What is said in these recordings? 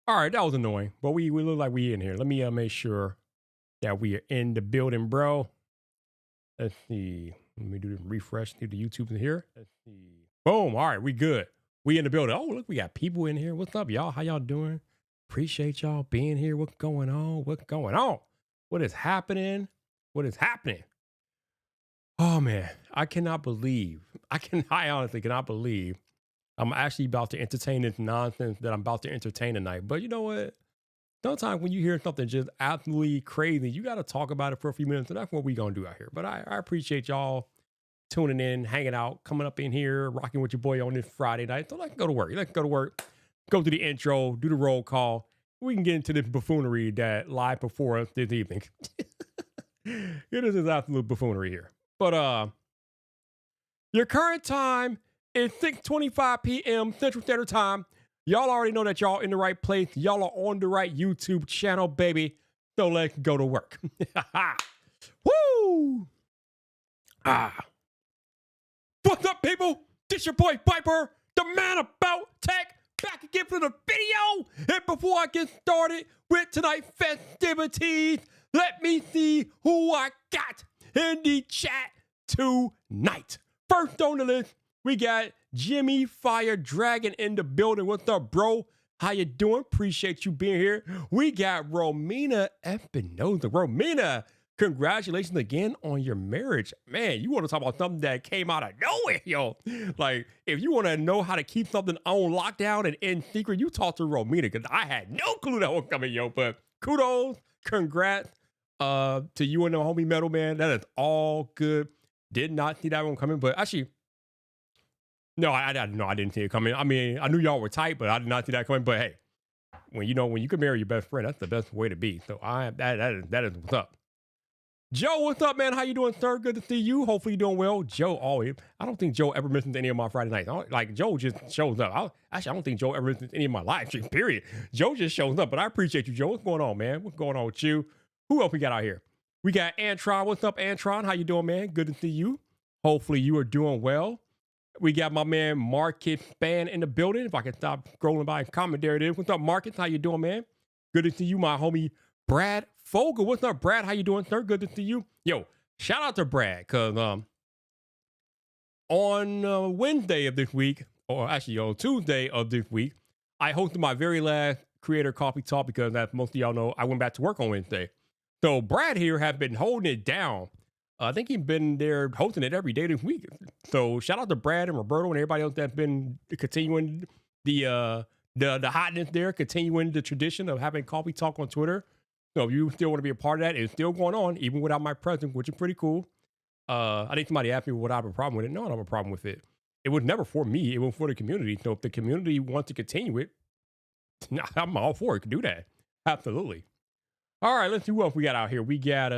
All right, that was annoying, but we look like we in here. Let me make sure that we are in the building, bro. Let's see. Let me do the refresh. See the YouTube in here. Let's see. Boom. All right, we good. We in the building. Oh, look, we got people in here. What's up, y'all? How y'all doing? Appreciate y'all being here. What's going on? What's going on? What is happening? What is happening? Oh man, I cannot believe. I honestly cannot believe I'm actually about to entertain this nonsense that I'm about to entertain tonight. But you know what? Sometimes when you hear something just absolutely crazy, you got to talk about it for a few minutes. And that's what we going to do out here. But I appreciate y'all tuning in, hanging out, coming up in here, rocking with your boy on this Friday night. So let's go to work. Let's go to work, go through the intro, do the roll call. We can get into this buffoonery that live before us this evening. It is absolute buffoonery here. But your current time is 6:25 p.m. Central Standard Time. Y'all already know that y'all in the right place. Y'all are on the right YouTube channel, baby. So let's go to work. Woo! What's up, people? This your boy Vyyyper, the man about tech, back again for the video. And before I get started with tonight's festivities, let me see who I got in the chat tonight. First on the list, we got Jimmy Fire Dragon in the building. What's up, bro? How you doing? Appreciate you being here. We got Romina Espinoza. Romina, congratulations again on your marriage. Man, you want to talk about something that came out of nowhere, yo. Like, if you want to know how to keep something on lockdown and in secret, you talk to Romina, because I had no clue that was coming, yo. But kudos, congrats to you and the homie Metal Man. That is all good. Did not see that one coming, but actually, no, I didn't see it coming. I mean, I knew y'all were tight, but I did not see that coming. But hey, when you can marry your best friend, that's the best way to be. So that is what's up. Joe, what's up, man? How you doing, sir? Good to see you. Hopefully you're doing well. Joe always. I don't think Joe ever misses any of my Friday nights. Like Joe just shows up. I don't think Joe ever misses any of my live streams. Period. Joe just shows up. But I appreciate you, Joe. What's going on, man? What's going on with you? Who else we got out here? We got Antron. What's up, Antron? How you doing, man? Good to see you. Hopefully you are doing well. We got my man Marcus Span in the building. If I can stop scrolling by and comment, there it is. What's up, Marcus? How you doing, man? Good to see you, my homie Brad Fogel. What's up, Brad? How you doing, sir? Good to see you. Yo, shout out to Brad, because on Wednesday of this week, or actually on Tuesday of this week, I hosted my very last Creator Coffee Talk, because as most of y'all know, I went back to work on Wednesday. So Brad here has been holding it down. I think he's been there hosting it every day this week. So shout out to Brad and Roberto and everybody else that's been continuing the hotness there, continuing the tradition of having coffee talk on Twitter. So if you still want to be a part of that, it's still going on, even without my presence, which is pretty cool. I think somebody asked me would I have a problem with it. No, I don't have a problem with it. It was never for me. It was for the community. So if the community wants to continue it, I'm all for it. Do that. Absolutely. All right, let's see what else we got out here. We got,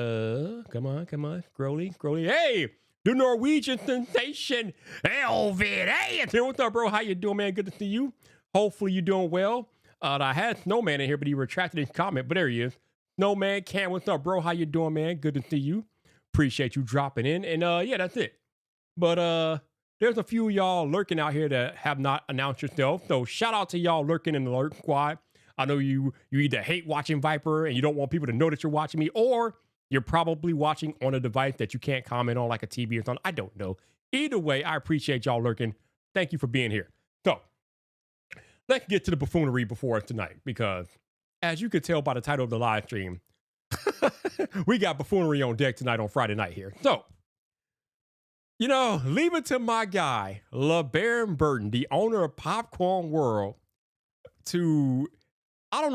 come on, Scrolly. Hey, the Norwegian sensation, Elvid. Hey, it's here. What's up, bro? How you doing, man? Good to see you. Hopefully you're doing well. I had Snowman in here, but he retracted his comment, but there he is. Snowman Cam, what's up, bro? How you doing, man? Good to see you. Appreciate you dropping in. And yeah, that's it. But there's a few of y'all lurking out here that have not announced yourself. So shout out to y'all lurking in the Lurk Squad. I know you either hate watching Vyyyper and you don't want people to know that you're watching me, or you're probably watching on a device that you can't comment on, like a TV or something. I don't know. Either way, I appreciate y'all lurking. Thank you for being here. So let's get to the buffoonery before us tonight, because as you could tell by the title of the live stream, we got buffoonery on deck tonight on Friday night here. So, leave it to my guy, LeBaron Burton, the owner of Popcorn World, to... I don't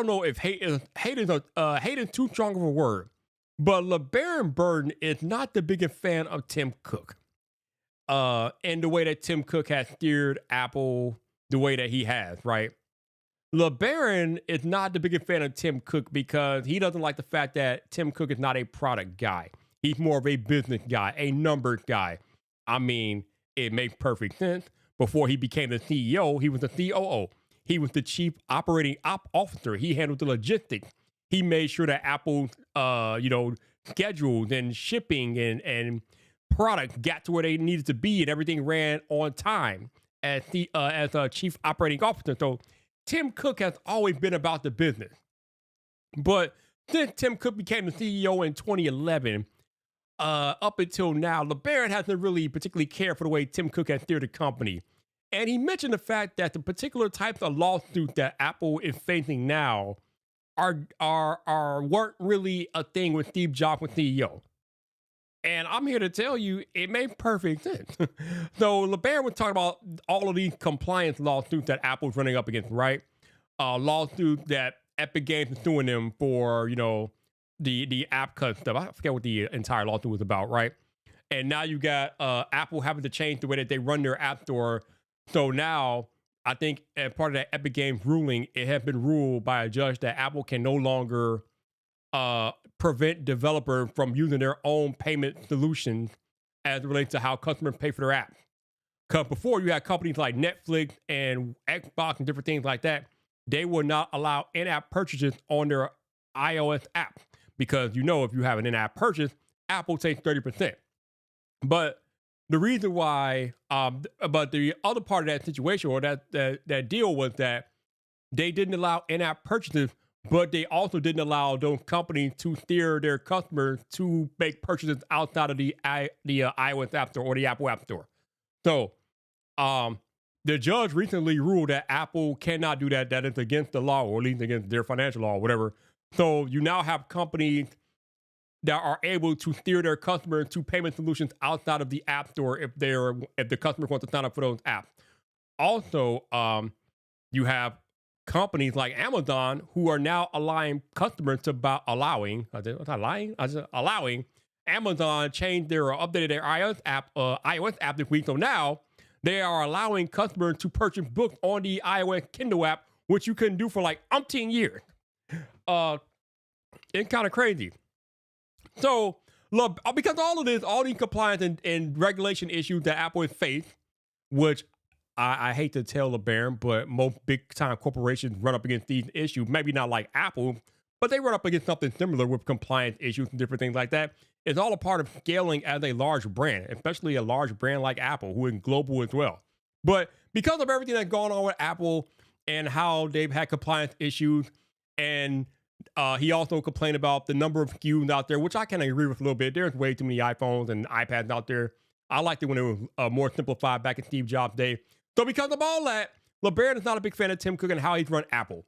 know if hate is too strong of a word, but LeBaron Burton is not the biggest fan of Tim Cook. And the way that Tim Cook has steered Apple the way that he has, right? LeBaron is not the biggest fan of Tim Cook because he doesn't like the fact that Tim Cook is not a product guy. He's more of a business guy, a numbers guy. I mean, it makes perfect sense. Before he became the CEO, he was the COO. He was the chief operating officer. He handled the logistics. He made sure that Apple's, schedules and shipping and products got to where they needed to be, and everything ran on time as a chief operating officer. So Tim Cook has always been about the business. But since Tim Cook became the CEO in 2011, up until now, LeBaron hasn't really particularly cared for the way Tim Cook has steered the company. And he mentioned the fact that the particular types of lawsuits that Apple is facing now weren't really a thing when Steve Jobs was CEO. And I'm here to tell you, it made perfect sense. So LeBaron was talking about all of these compliance lawsuits that Apple's running up against, right? Lawsuits that Epic Games is suing them for, the app cut stuff. I forget what the entire lawsuit was about, right? And now you got Apple having to change the way that they run their app store. So now, I think as part of that Epic Games ruling, it has been ruled by a judge that Apple can no longer prevent developers from using their own payment solutions as it relates to how customers pay for their apps. Because before, you had companies like Netflix and Xbox and different things like that. They will not allow in-app purchases on their iOS app because if you have an in-app purchase, Apple takes 30%. But the reason why, but the other part of that situation or that deal was that they didn't allow in-app purchases, but they also didn't allow those companies to steer their customers to make purchases outside of the iOS App Store or the Apple App Store. So, the judge recently ruled that Apple cannot do that. That is against the law, or at least against their financial law, or whatever. So you now have companies that are able to steer their customers to payment solutions outside of the App Store if the customer wants to sign up for those apps. Also, you have companies like Amazon who are now allowing customers to allowing Amazon change their or updated their iOS app this week. So now they are allowing customers to purchase books on the iOS Kindle app, which you couldn't do for like umpteen years. It's kind of crazy. So, look, because all these compliance and regulation issues that Apple has faced, which I hate to tell LeBaron, but most big-time corporations run up against these issues. Maybe not like Apple, but they run up against something similar with compliance issues and different things like that. It's all a part of scaling as a large brand, especially a large brand like Apple, who is global as well. But because of everything that's going on with Apple and how they've had compliance issues, and he also complained about the number of SKUs out there, which I can agree with a little bit. There's way too many iPhones and iPads out there. I liked it when it was more simplified back in Steve Jobs' day. So because of all that, LeBaron is not a big fan of Tim Cook and how he's run Apple.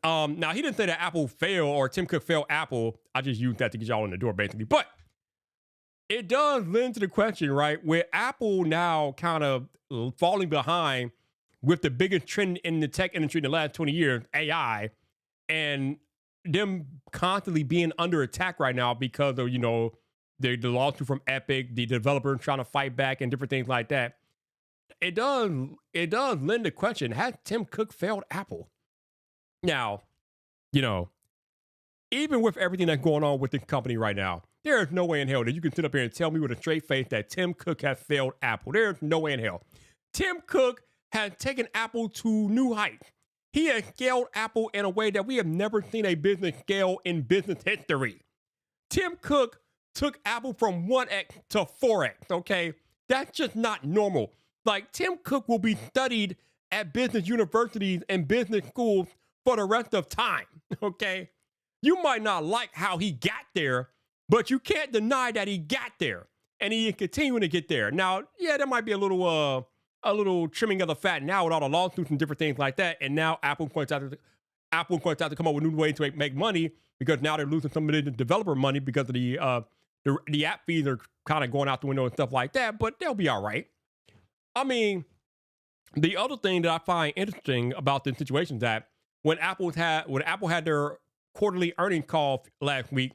Now, he didn't say that Apple failed or Tim Cook failed Apple. I just used that to get y'all in the door, basically. But it does lend to the question, right? With Apple now kind of falling behind with the biggest trend in the tech industry in the last 20 years, AI, and them constantly being under attack right now because of, the lawsuit from Epic, the developers trying to fight back and different things like that. It does lend the question, has Tim Cook failed Apple? Now, even with everything that's going on with this company right now, there is no way in hell that you can sit up here and tell me with a straight face that Tim Cook has failed Apple. There's no way in hell. Tim Cook has taken Apple to new heights. He has scaled Apple in a way that we have never seen a business scale in business history. Tim Cook took Apple from 1x to 4x, okay? That's just not normal. Like, Tim Cook will be studied at business universities and business schools for the rest of time, okay? You might not like how he got there, but you can't deny that he got there, and he is continuing to get there. Now, yeah, there might be a little trimming of the fat now with all the lawsuits and different things like that, and now Apple points out to come up with new ways to make money because now they're losing some of the developer money because of the app fees are kind of going out the window and stuff like that, but they'll be all right. I mean, the other thing that I find interesting about this situation is that when Apple had their quarterly earnings call last week,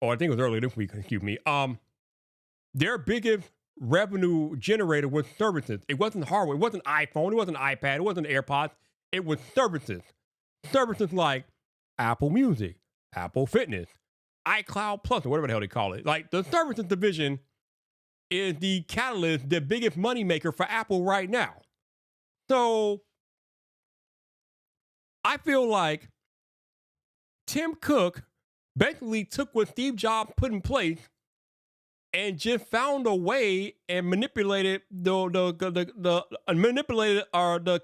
or I think it was earlier this week, excuse me, their biggest revenue generator was services. It wasn't hardware. It wasn't iPhone. It wasn't iPad. It wasn't AirPods. It was services. Services like Apple Music, Apple Fitness, iCloud Plus, or whatever the hell they call it. Like, the services division is the catalyst, the biggest moneymaker for Apple right now. So I feel like Tim Cook basically took what Steve Jobs put in place and just found a way and manipulated the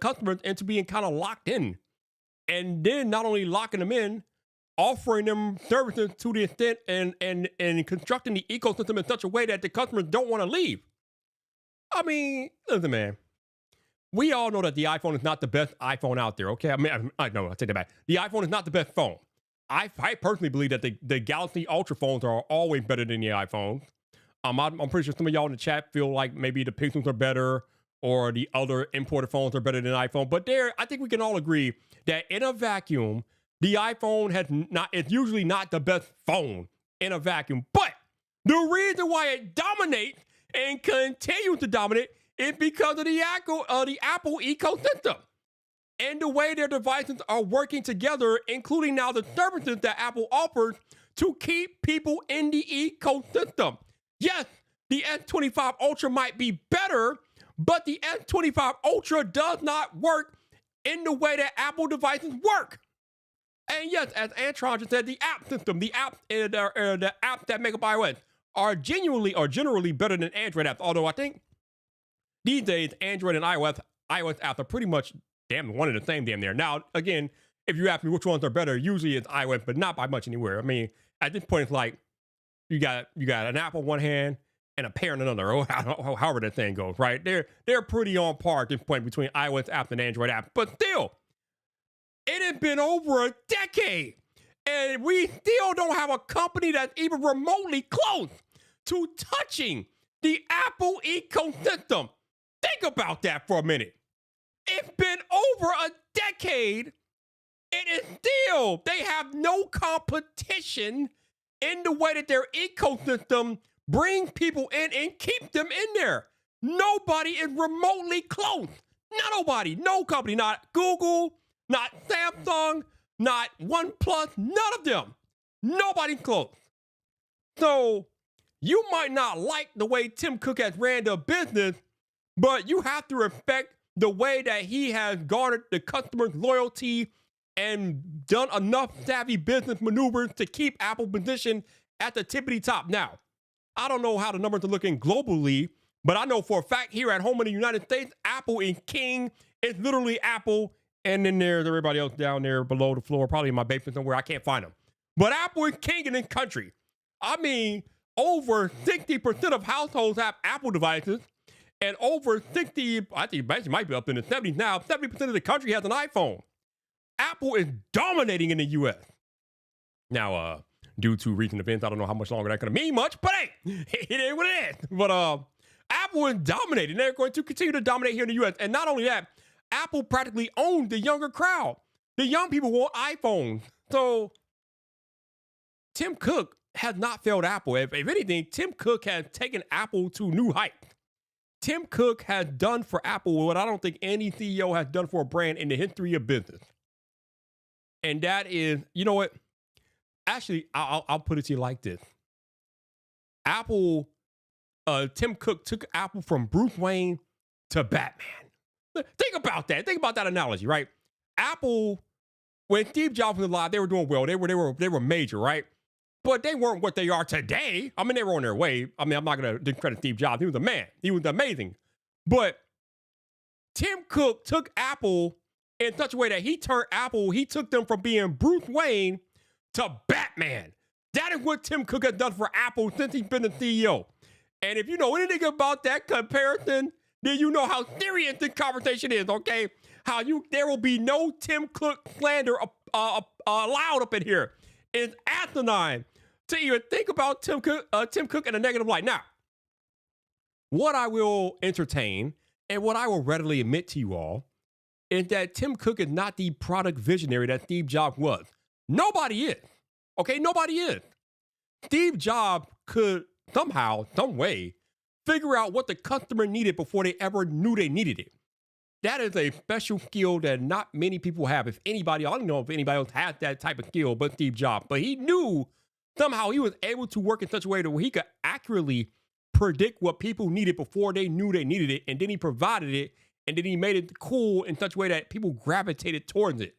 customers into being kind of locked in, and then not only locking them in, offering them services to the extent and constructing the ecosystem in such a way that the customers don't want to leave. I mean, listen, man. We all know that the iPhone is not the best iPhone out there, okay? I take that back. The iPhone is not the best phone. I personally believe that the Galaxy Ultra phones are always better than the iPhones. I'm pretty sure some of y'all in the chat feel like maybe the Pixels are better or the other imported phones are better than iPhone. But I think we can all agree that in a vacuum, the iPhone it's usually not the best phone in a vacuum. But the reason why it dominates and continues to dominate is because of the Apple ecosystem and the way their devices are working together, including now the services that Apple offers to keep people in the ecosystem. Yes, the S25 Ultra might be better, but the S25 Ultra does not work in the way that Apple devices work. And yes, as Antron just said, the app system, the apps that make up iOS are generally better than Android apps. Although I think these days Android and iOS apps are pretty much one and the same damn near. Now, again, if you ask me which ones are better, usually it's iOS, but not by much anywhere. I mean, at this point, it's like you got an app on one hand and a pear in another, or however that thing goes, right? They're pretty on par at this point between iOS apps and Android apps. But still, it has been over a decade, and we still don't have a company that's even remotely close to touching the Apple ecosystem. Think about that for a minute. It's been over a decade, and they have no competition in the way that their ecosystem brings people in and keeps them in there. Nobody is remotely close. Not nobody, no company, not Google, not Samsung, not OnePlus, none of them. Nobody's close. So you might not like the way Tim Cook has ran the business, but you have to respect the way that he has garnered the customer's loyalty and done enough savvy business maneuvers to keep Apple positioned at the tippity top. Now, I don't know how the numbers are looking globally, but I know for a fact here at home in the United States, Apple is king. It's literally Apple, and then there's everybody else down there below the floor, probably in my basement somewhere. I can't find them. But Apple is king in this country. I mean, over 60% of households have Apple devices, and over 60, I think it might be up in the 70s now, 70% of the country has an iPhone. Apple is dominating in the U.S. Now, due to recent events, I don't know how much longer that's going to mean much, but hey, it ain't what it is. But Apple is dominating. They're going to continue to dominate here in the U.S. And not only that, Apple practically owns the younger crowd. The young people want iPhones. So Tim Cook has not failed Apple. If anything, Tim Cook has taken Apple to new heights. Tim Cook has done for Apple what I don't think any CEO has done for a brand in the history of business. And that is, you know what? Actually, I'll put it to you like this. Tim Cook took Apple from Bruce Wayne to Batman. Think about that. Think about that analogy, right? Apple, when Steve Jobs was alive, they were doing well. They were major, right? But they weren't what they are today. I mean, they were on their way. I mean, I'm not going to discredit Steve Jobs. He was a man. He was amazing. But Tim Cook took Apple in such a way that he took them from being Bruce Wayne to Batman. That is what Tim Cook has done for Apple since he's been the CEO. And if you know anything about that comparison, then you know how serious this conversation is, okay? There will be no Tim Cook slander allowed up in here. It's asinine to even think about Tim Cook in a negative light. Now, what I will entertain and what I will readily admit to you all is that Tim Cook is not the product visionary that Steve Jobs was. Nobody is. Okay, nobody is. Steve Jobs could somehow, some way, figure out what the customer needed before they ever knew they needed it. That is a special skill that not many people have. If anybody, I don't know if anybody else has that type of skill but Steve Jobs. But he knew somehow he was able to work in such a way that where he could accurately predict what people needed before they knew they needed it. And then he provided it. And then he made it cool in such a way that people gravitated towards it.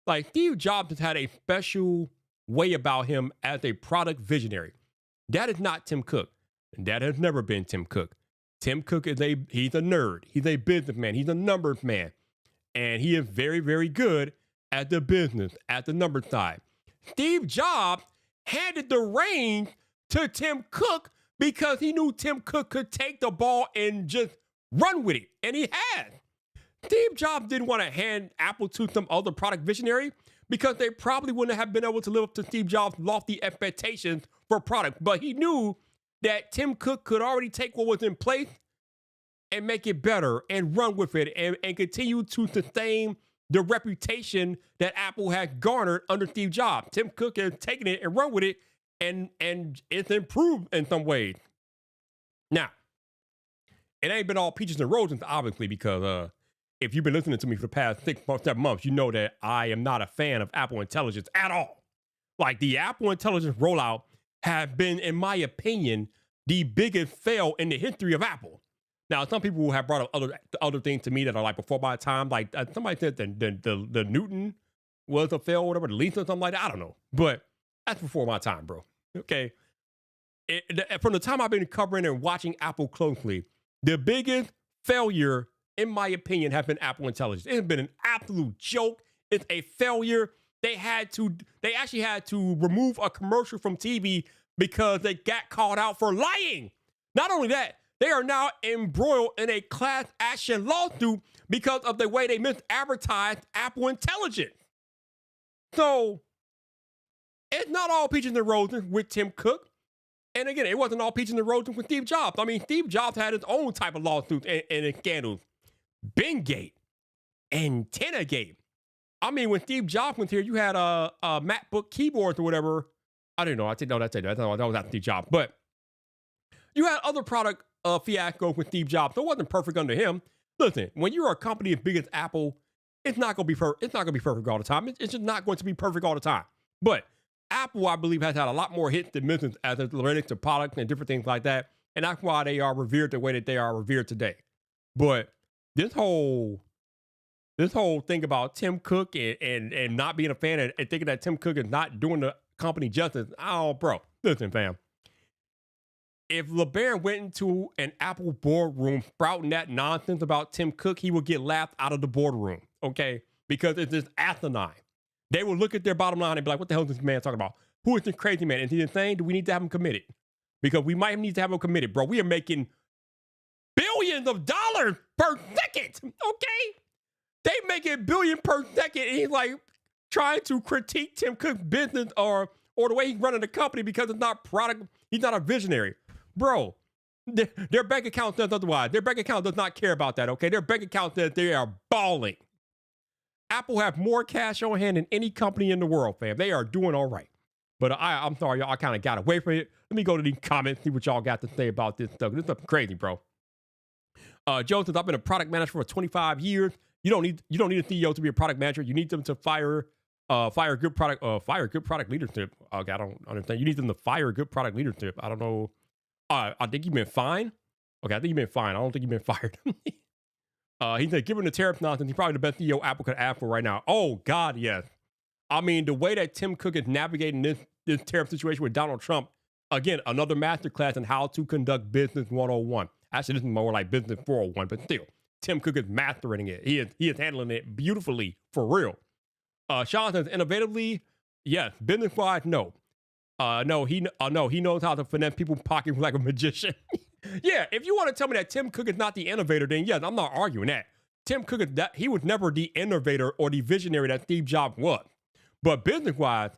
Like Steve Jobs has had a special way about him as a product visionary. That is not Tim Cook. That has never been Tim Cook. Tim Cook he's a nerd. He's a businessman. He's a numbers man. And he is very, very good at the business, at the number side. Steve Jobs handed the reins to Tim Cook because he knew Tim Cook could take the ball and just run with it. And he has. Steve Jobs didn't want to hand Apple to some other product visionary because they probably wouldn't have been able to live up to Steve Jobs' lofty expectations for product. But he knew that Tim Cook could already take what was in place and make it better and run with it and continue to sustain the reputation that Apple had garnered under Steve Jobs. Tim Cook has taken it and run with it, and it's improved in some ways. Now, it ain't been all peaches and roses, obviously, because if you've been listening to me for the past 6 months, 7 months, you know that I am not a fan of Apple Intelligence at all. Like, the Apple Intelligence rollout has been, in my opinion, the biggest fail in the history of Apple. Now, some people have brought up other things to me that are like before my time. Like somebody said the Newton was a fail or whatever, the Lisa or something like that. I don't know. But that's before my time, bro. Okay. From the time I've been covering and watching Apple closely, the biggest failure, in my opinion, has been Apple Intelligence. It's been an absolute joke. It's a failure. They actually had to remove a commercial from TV because they got called out for lying. Not only that, they are now embroiled in a class action lawsuit because of the way they misadvertised Apple Intelligence. So it's not all peaches and roses with Tim Cook. And again, it wasn't all peaches and roses with Steve Jobs. I mean, Steve Jobs had his own type of lawsuits and scandals. Bingate, Antennagate. I mean, when Steve Jobs was here, you had a MacBook keyboards or whatever. I didn't know. I said, no, that's it. That was not Steve Jobs. But you had other product fiasco with Steve Jobs. So it wasn't perfect under him. Listen, when you're a company as big as Apple, it's not going to be perfect. It's not going to be perfect all the time. It's just not going to be perfect all the time. But Apple, I believe, has had a lot more hits than misses as it relates to products and different things like that. And that's why they are revered the way that they are revered today. But this whole thing about Tim Cook and not being a fan and thinking that Tim Cook is not doing the company justice. Oh, bro. Listen, fam. If LeBaron went into an Apple boardroom sprouting that nonsense about Tim Cook, he would get laughed out of the boardroom, okay? Because it's just asinine. They will look at their bottom line and be like, what the hell is this man talking about? Who is this crazy man? Is he insane? Do we need to have him committed? Because we might need to have him committed, bro. We are making billions of dollars per second, okay? They make it billion per second, and he's like trying to critique Tim Cook's business or the way he's running the company because it's not product. He's not a visionary. Bro, their bank account says otherwise. Their bank account does not care about that, okay? Their bank account says they are balling. Apple have more cash on hand than any company in the world, fam. They are doing all right. But I'm sorry, y'all, I kind of got away from it. Let me go to these comments, see what y'all got to say about this stuff. This stuff crazy, bro. Joe says, I've been a product manager for 25 years. You don't need a CEO to be a product manager. You need them to fire good product leadership. Okay, I don't understand. You need them to fire good product leadership. I don't know. I think you've been fined. Okay, I think you've been fined. I don't think you've been fired. He said, given the tariff nonsense, he's probably the best CEO Apple could ask for right now. Oh, God, yes. I mean, the way that Tim Cook is navigating this tariff situation with Donald Trump, again, another masterclass in how to conduct business 101. Actually, this is more like business 401, but still, Tim Cook is mastering it. He is handling it beautifully, for real. Sean says, innovatively, yes. Business-wise, no. No, he knows how to finesse people's pockets like a magician. Yeah, if you want to tell me that Tim Cook is not the innovator, then yes, I'm not arguing that. Tim Cook he was never the innovator or the visionary that Steve Jobs was. But business-wise,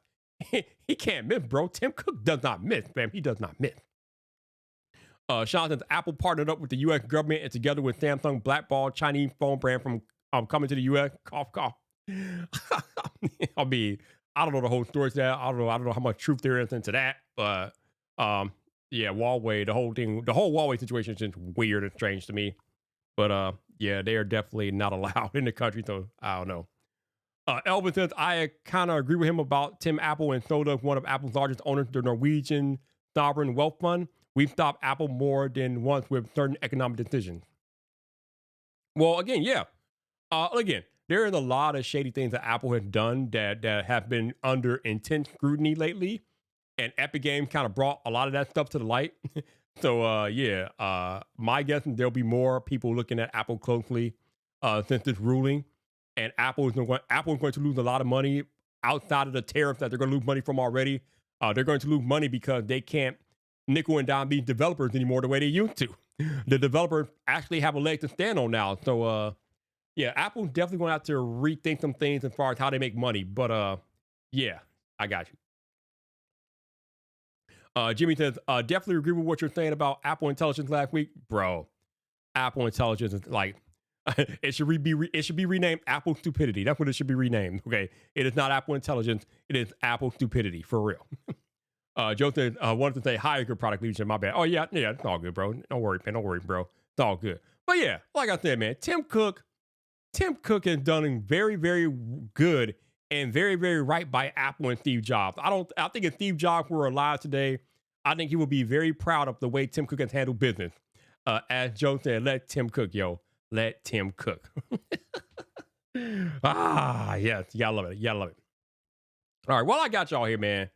he can't miss, bro. Tim Cook does not miss, fam. He does not miss. Sean says, Apple partnered up with the U.S. government and together with Samsung blackballed Chinese phone brand from coming to the U.S. Cough, cough. I mean, I don't know the whole story to that. I don't know how much truth there is into that. But yeah, Huawei, the whole Huawei situation is just weird and strange to me. But yeah, they are definitely not allowed in the country. So I don't know. Elvis says, I kind of agree with him about Tim Apple, and so does one of Apple's largest owners, the Norwegian Sovereign Wealth Fund. We've stopped Apple more than once with certain economic decisions. Well, again, yeah. Again, there is a lot of shady things that Apple has done that have been under intense scrutiny lately. and Epic Games kind of brought a lot of that stuff to the light. So yeah, my guess is there'll be more people looking at Apple closely since this ruling, and Apple is going to lose a lot of money outside of the tariffs that they're going to lose money from already. They're going to lose money because they can't nickel and dime these developers anymore the way they used to. The developers actually have a leg to stand on now. So yeah, Apple's definitely going to have to rethink some things as far as how they make money. But yeah, I got you. Jimmy says, definitely agree with what you're saying about Apple Intelligence last week, bro. Apple Intelligence is like it should be renamed Apple Stupidity. That's what it should be renamed. Okay, it is not Apple Intelligence. It is Apple Stupidity for real. Joe says, wanted to say hi, good product leadership. My bad. Oh yeah, it's all good, bro. Don't worry, man. Don't worry, bro. It's all good. But yeah, like I said, man, Tim Cook has done very, very good and very, very right by Apple and Steve Jobs. I think if Steve Jobs were alive today, I think he would be very proud of the way Tim Cook has handled business. As Joe said, let Tim cook, yo. Let Tim cook. Yes. You gotta love it. You gotta love it. All right. Well, I got y'all here, man.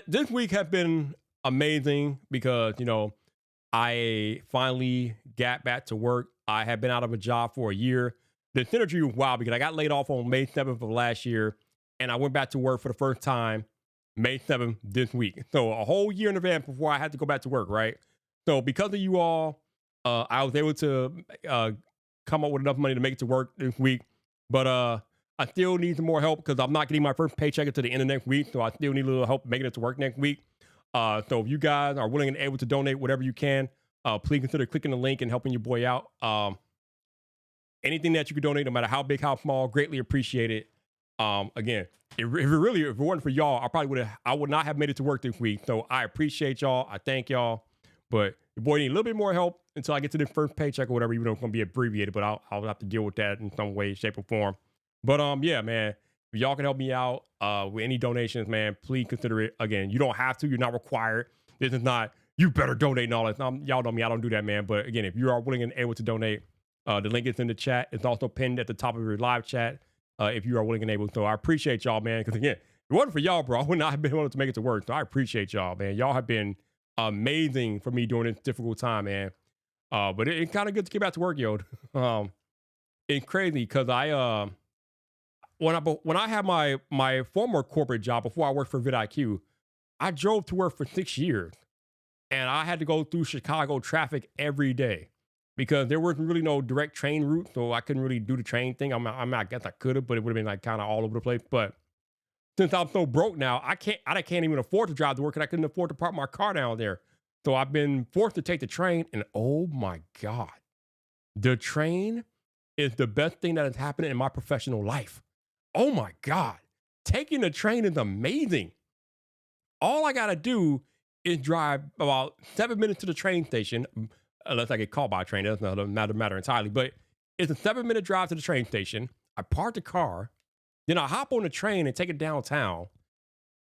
This week has been amazing because, I finally got back to work. I had been out of a job for a year. The synergy was wild because I got laid off on May 7th of last year, and I went back to work for the first time May 7th this week. So a whole year in advance before I had to go back to work, right? So because of you all, I was able to come up with enough money to make it to work this week. But I still need some more help because I'm not getting my first paycheck until the end of next week. So I still need a little help making it to work next week. So if you guys are willing and able to donate whatever you can, please consider clicking the link and helping your boy out. Anything that you could donate, no matter how big, how small, greatly appreciated. Again, if it wasn't for y'all, I would not have made it to work this week. So I appreciate y'all. I thank y'all. But your boy need a little bit more help until I get to the first paycheck or whatever, even though it's going to be abbreviated, but I'll have to deal with that in some way, shape, or form. But yeah, man, if y'all can help me out with any donations, man, please consider it. Again, you don't have to. You're not required. This is not, you better donate and all that. Y'all know me. I don't do that, man. But again, if you are willing and able to donate, the link is in the chat. It's also pinned at the top of your live chat if you are willing and able. So I appreciate y'all, man, because again, if it wasn't for y'all, bro, I would not have been able to make it to work. So I appreciate y'all, man. Y'all have been amazing for me during this difficult time, man. But it's kind of good to get back to work, yo. It's crazy because when I had my former corporate job before I worked for vidIQ, I drove to work for 6 years, and I had to go through Chicago traffic every day because there wasn't really no direct train route, so I couldn't really do the train thing. I guess I could have, but it would have been like kind of all over the place. But since I'm so broke now, I can't even afford to drive to work, and I couldn't afford to park my car down there. So I've been forced to take the train, and oh my God, the train is the best thing that has happened in my professional life. Oh my God, taking the train is amazing. All I gotta do is drive about 7 minutes to the train station, unless I get called by a train. That's not a matter entirely, but it's a 7-minute drive to the train station. I park the car, then I hop on the train and take it downtown,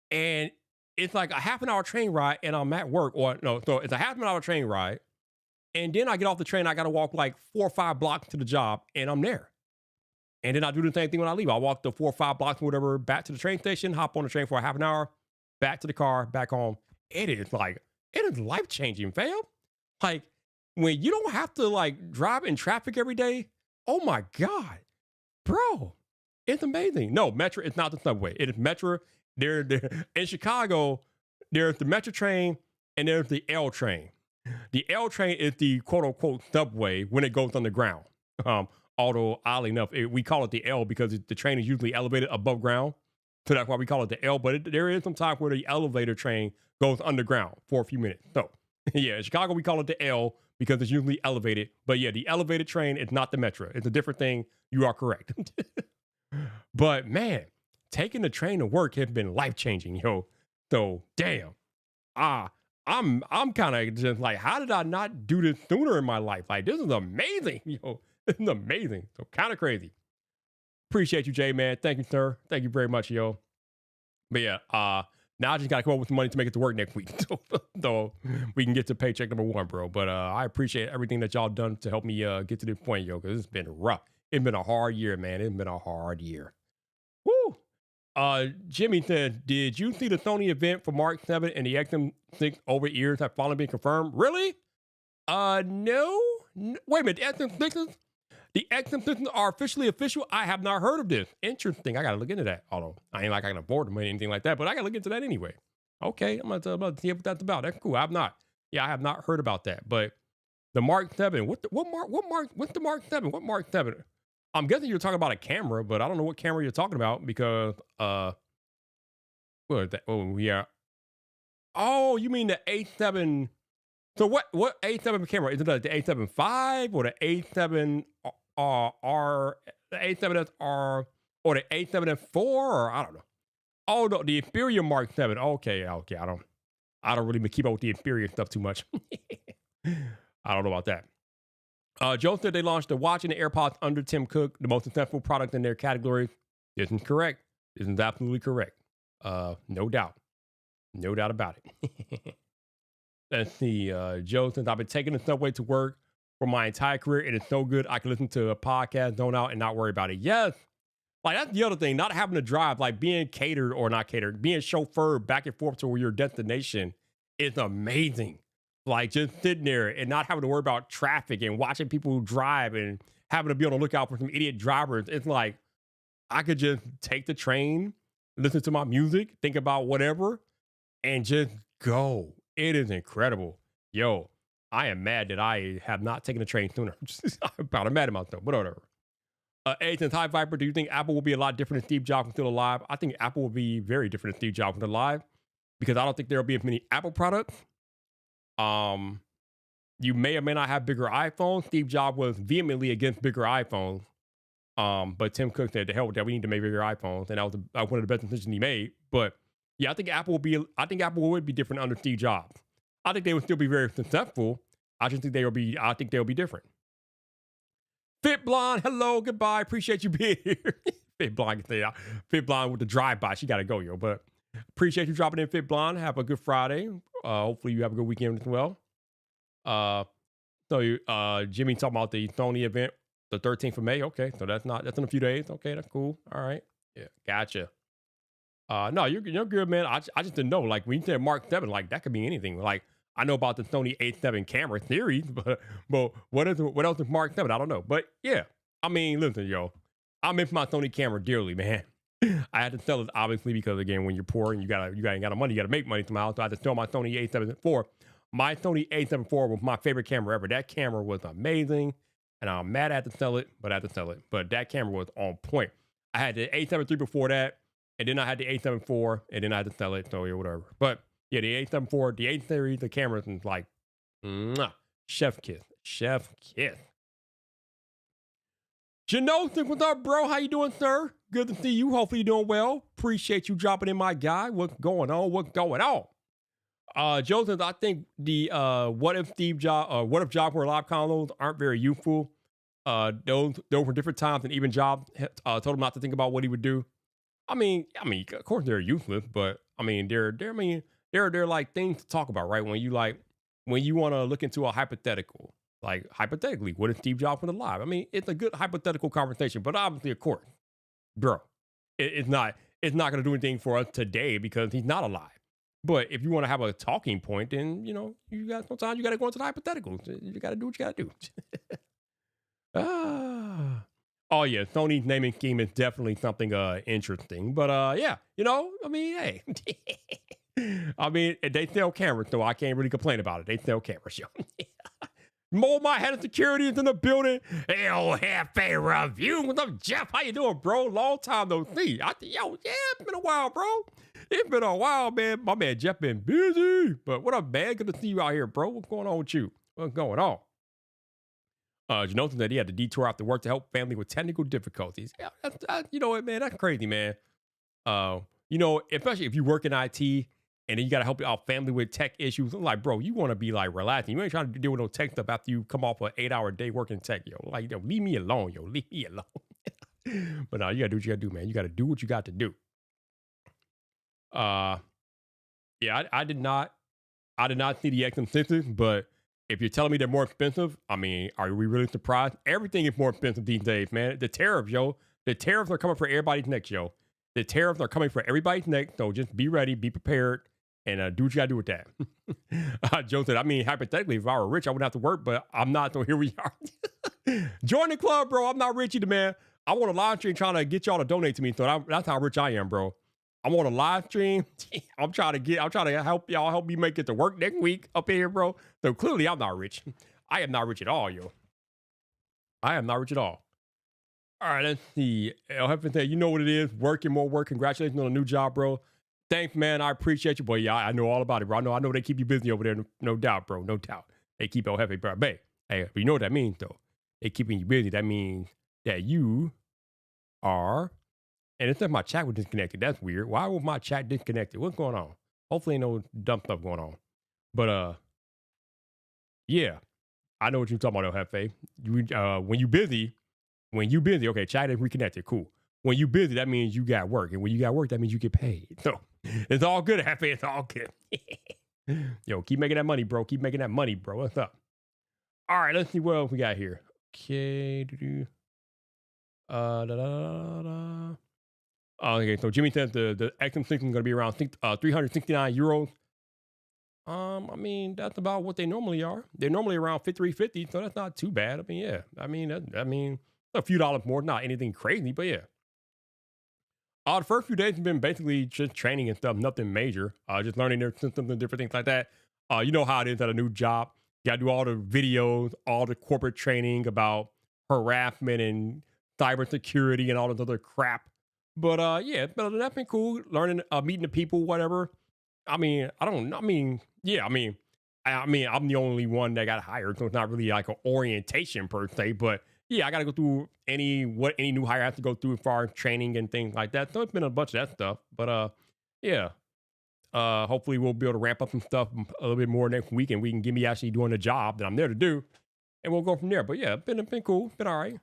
and it's like a half an hour train ride and I'm at work. Or no, so it's a half an hour train ride. And then I get off the train, I got to walk like 4 or 5 blocks to the job and I'm there. And then I do the same thing when I leave. I walk the 4 or 5 blocks or whatever back to the train station, hop on the train for a half an hour, back to the car, back home. It is life-changing, fam. Like when you don't have to like drive in traffic every day. Oh my God, bro, it's amazing. No, Metro, it's not the subway. It is Metro. There in Chicago, there's the Metro train and there's the L train. The L train is the quote unquote subway when it goes underground. Although oddly enough, we call it the L because the train is usually elevated above ground. So that's why we call it the L. But there is some time where the elevator train goes underground for a few minutes. So yeah, in Chicago, we call it the L because it's usually elevated. But yeah, the elevated train is not the Metro. It's a different thing. You are correct. But man, taking the train to work has been life-changing, yo. So damn. I'm kind of just like, how did I not do this sooner in my life? Like, this is amazing, yo. This is amazing. So kind of crazy. Appreciate you, Jay, man. Thank you, sir. Thank you very much, yo. But yeah, now I just got to come up with some money to make it to work next week. So we can get to paycheck number 1, bro. But I appreciate everything that y'all done to help me get to this point, yo, because it's been rough. It's been a hard year, man. It's been a hard year. Woo! Jimmy said, did you see the Sony event for Mark 7 and the XM6 over ears have finally been confirmed? Really? No. Wait a minute. The XM6s are officially official. I have not heard of this. Interesting. I got to look into that. Although I ain't like I can afford them or anything like that, but I got to look into that anyway. Okay. I'm going to see what that's about. That's cool. I have not heard about that, but the Mark 7, what's the Mark 7? What Mark 7? I'm guessing you're talking about a camera, but I don't know what camera you're talking about because, what is that? Oh, yeah. Oh, you mean the A7? So what A7 camera? Is it the A7 V or the A7 R, the A7S or the A7S4 or I don't know. Oh, no, the inferior Mark 7. Okay. I don't really keep up with the inferior stuff too much. I don't know about that. Joe said they launched the watch and the AirPods under Tim Cook, the most successful product in their category. This is correct. This is absolutely correct. No doubt. No doubt about it. Let's see. Joe says, I've been taking the subway to work for my entire career. It is so good. I can listen to a podcast, zone out, and not worry about it. Yes. Like, that's the other thing. Not having to drive, like being catered or not catered, being chauffeured back and forth to your destination is amazing. Like, just sitting there and not having to worry about traffic and watching people drive and having to be on the lookout for some idiot drivers. It's like, I could just take the train, listen to my music, think about whatever, and just go. It is incredible. Yo, I am mad that I have not taken the train sooner. I'm mad at myself, but whatever. Since hi, Vyyyper, do you think Apple will be a lot different if Steve Jobs was still alive? I think Apple will be very different if Steve Jobs was alive because I don't think there will be as many Apple products. You may or may not have bigger iPhones. Steve Jobs was vehemently against bigger iPhones. But Tim Cook said, "The hell with that. We need to make bigger iPhones," and that was one of the best decisions he made. But yeah, I think Apple would be different under Steve Jobs. I think they would still be very successful. I think they'll be different. Fit Blonde, hello, goodbye. Appreciate you being here. Fit Blonde with the drive-by. She got to go, yo. But appreciate you dropping in, Fit Blonde. Have a good Friday. Hopefully you have a good weekend as well. Jimmy talking about the Sony event, the 13th of May. Okay, so that's in a few days. Okay, that's cool. All right. Yeah, gotcha. No, you're good, man. I just didn't know. Like, when you said Mark 7, like, that could be anything. Like, I know about the Sony A7 camera series, but what else is Mark 7? I don't know. But yeah, I mean, listen, yo, I miss my Sony camera dearly, man. I had to sell it, obviously, because again, when you're poor and you ain't got money, you gotta make money somehow. So I had to sell my Sony A7 IV. My Sony A7 IV was my favorite camera ever. That camera was amazing, and I'm mad I had to sell it, but I had to sell it. But that camera was on point. I had the A7 III before that, and then I had the A7 IV, and then I had to sell it. So yeah, whatever. But yeah, the A7 IV, the 8 series, the cameras is like, chef kiss. Janosis, what's up, bro? How you doing, sir? Good to see you. Hopefully you're doing well. Appreciate you dropping in, my guy. What's going on? Joe says, I think the what if Jobs were alive condos aren't very useful. Those were different times, and even Jobs told him not to think about what he would do. I mean, of course they're useless, but I mean, they're like things to talk about, right? When you want to look into a hypothetical, like hypothetically, what if Steve Jobs was alive? I mean, it's a good hypothetical conversation, but obviously, of course, bro, it's not going to do anything for us today because he's not alive. But if you want to have a talking point, then sometimes you got to go into the hypotheticals. You got to do what you got to do. Oh yeah, Sony's naming scheme is definitely something interesting. But yeah, I mean, hey. I mean, they sell cameras, so I can't really complain about it. They sell cameras, yo. My head of security is in the building. El Jefe Review. What's up, Jeff? How you doing, bro? Long time no see. It's been a while, bro. It's been a while, man. My man Jeff been busy. But what up, man? Good to see you out here, bro. What's going on with you? What's going on? Janosis said he had to detour after work to help family with technical difficulties. Yeah, you know what, man? That's crazy, man. Especially if you work in IT and then you got to help out family with tech issues. I'm like, bro, you want to be like relaxing. You ain't trying to deal with no tech stuff after you come off an 8-hour day working tech, yo. Like, leave me alone, yo. Leave me alone. But no, you got to do what you got to do, man. You got to do what you got to do. Yeah, I did not see the XM6s, but if you're telling me they're more expensive, I mean, are we really surprised? Everything is more expensive these days, man. The tariffs, yo. The tariffs are coming for everybody's neck, yo. The tariffs are coming for everybody's neck, so just be ready, be prepared, and do what you gotta do with that. Joe said, I mean, hypothetically, if I were rich, I wouldn't have to work, but I'm not, so here we are. Join the club, bro. I'm not rich either, man. I want a live stream trying to get y'all to donate to me, so that's how rich I am, bro. I want a live stream. I'm trying to help y'all, help me make it to work next week up here, bro. So clearly I'm not rich. I am not rich at all, yo. I am not rich at all. All right, let's see. El Jefe said, you know what it is. Working, more work. Congratulations on a new job, bro. Thanks, man. I appreciate you, boy. Yeah, I know all about it, bro. I know they keep you busy over there. No doubt, bro. No doubt. They keep El Jefe, bro. Hey, but you know what that means, though. They keeping you busy. That means that you are, and it says my chat was disconnected. That's weird. Why was my chat disconnected? What's going on? Hopefully ain't no dumb stuff going on. But yeah, I know what you're talking about, El Jefe. When you busy, okay, chat is reconnected. Cool. When you busy, that means you got work. And when you got work, that means you get paid. So it's all good, Jefe. It's all good. Yo, keep making that money, bro. Keep making that money, bro. What's up? All right, let's see what else we got here. Okay. Okay, so Jimmy says the XM6 is going to be around 369 euros. I mean, that's about what they normally are. They're normally around 350, so that's not too bad. I mean, yeah. I mean, a few dollars more, not anything crazy, but yeah. The first few days have been basically just training and stuff, nothing major. Just learning their systems and different things like that. You know how it is at a new job. You gotta do all the videos, all the corporate training about harassment and cybersecurity and all this other crap. But yeah, that's been cool. Learning, meeting the people, whatever. I'm the only one that got hired, so it's not really like an orientation per se. But yeah, I got to go through any new hire has to go through as far as training and things like that. So it's been a bunch of that stuff. But yeah, hopefully we'll be able to ramp up some stuff a little bit more next week, and we can get me actually doing the job that I'm there to do, and we'll go from there. But yeah, been cool, been all right,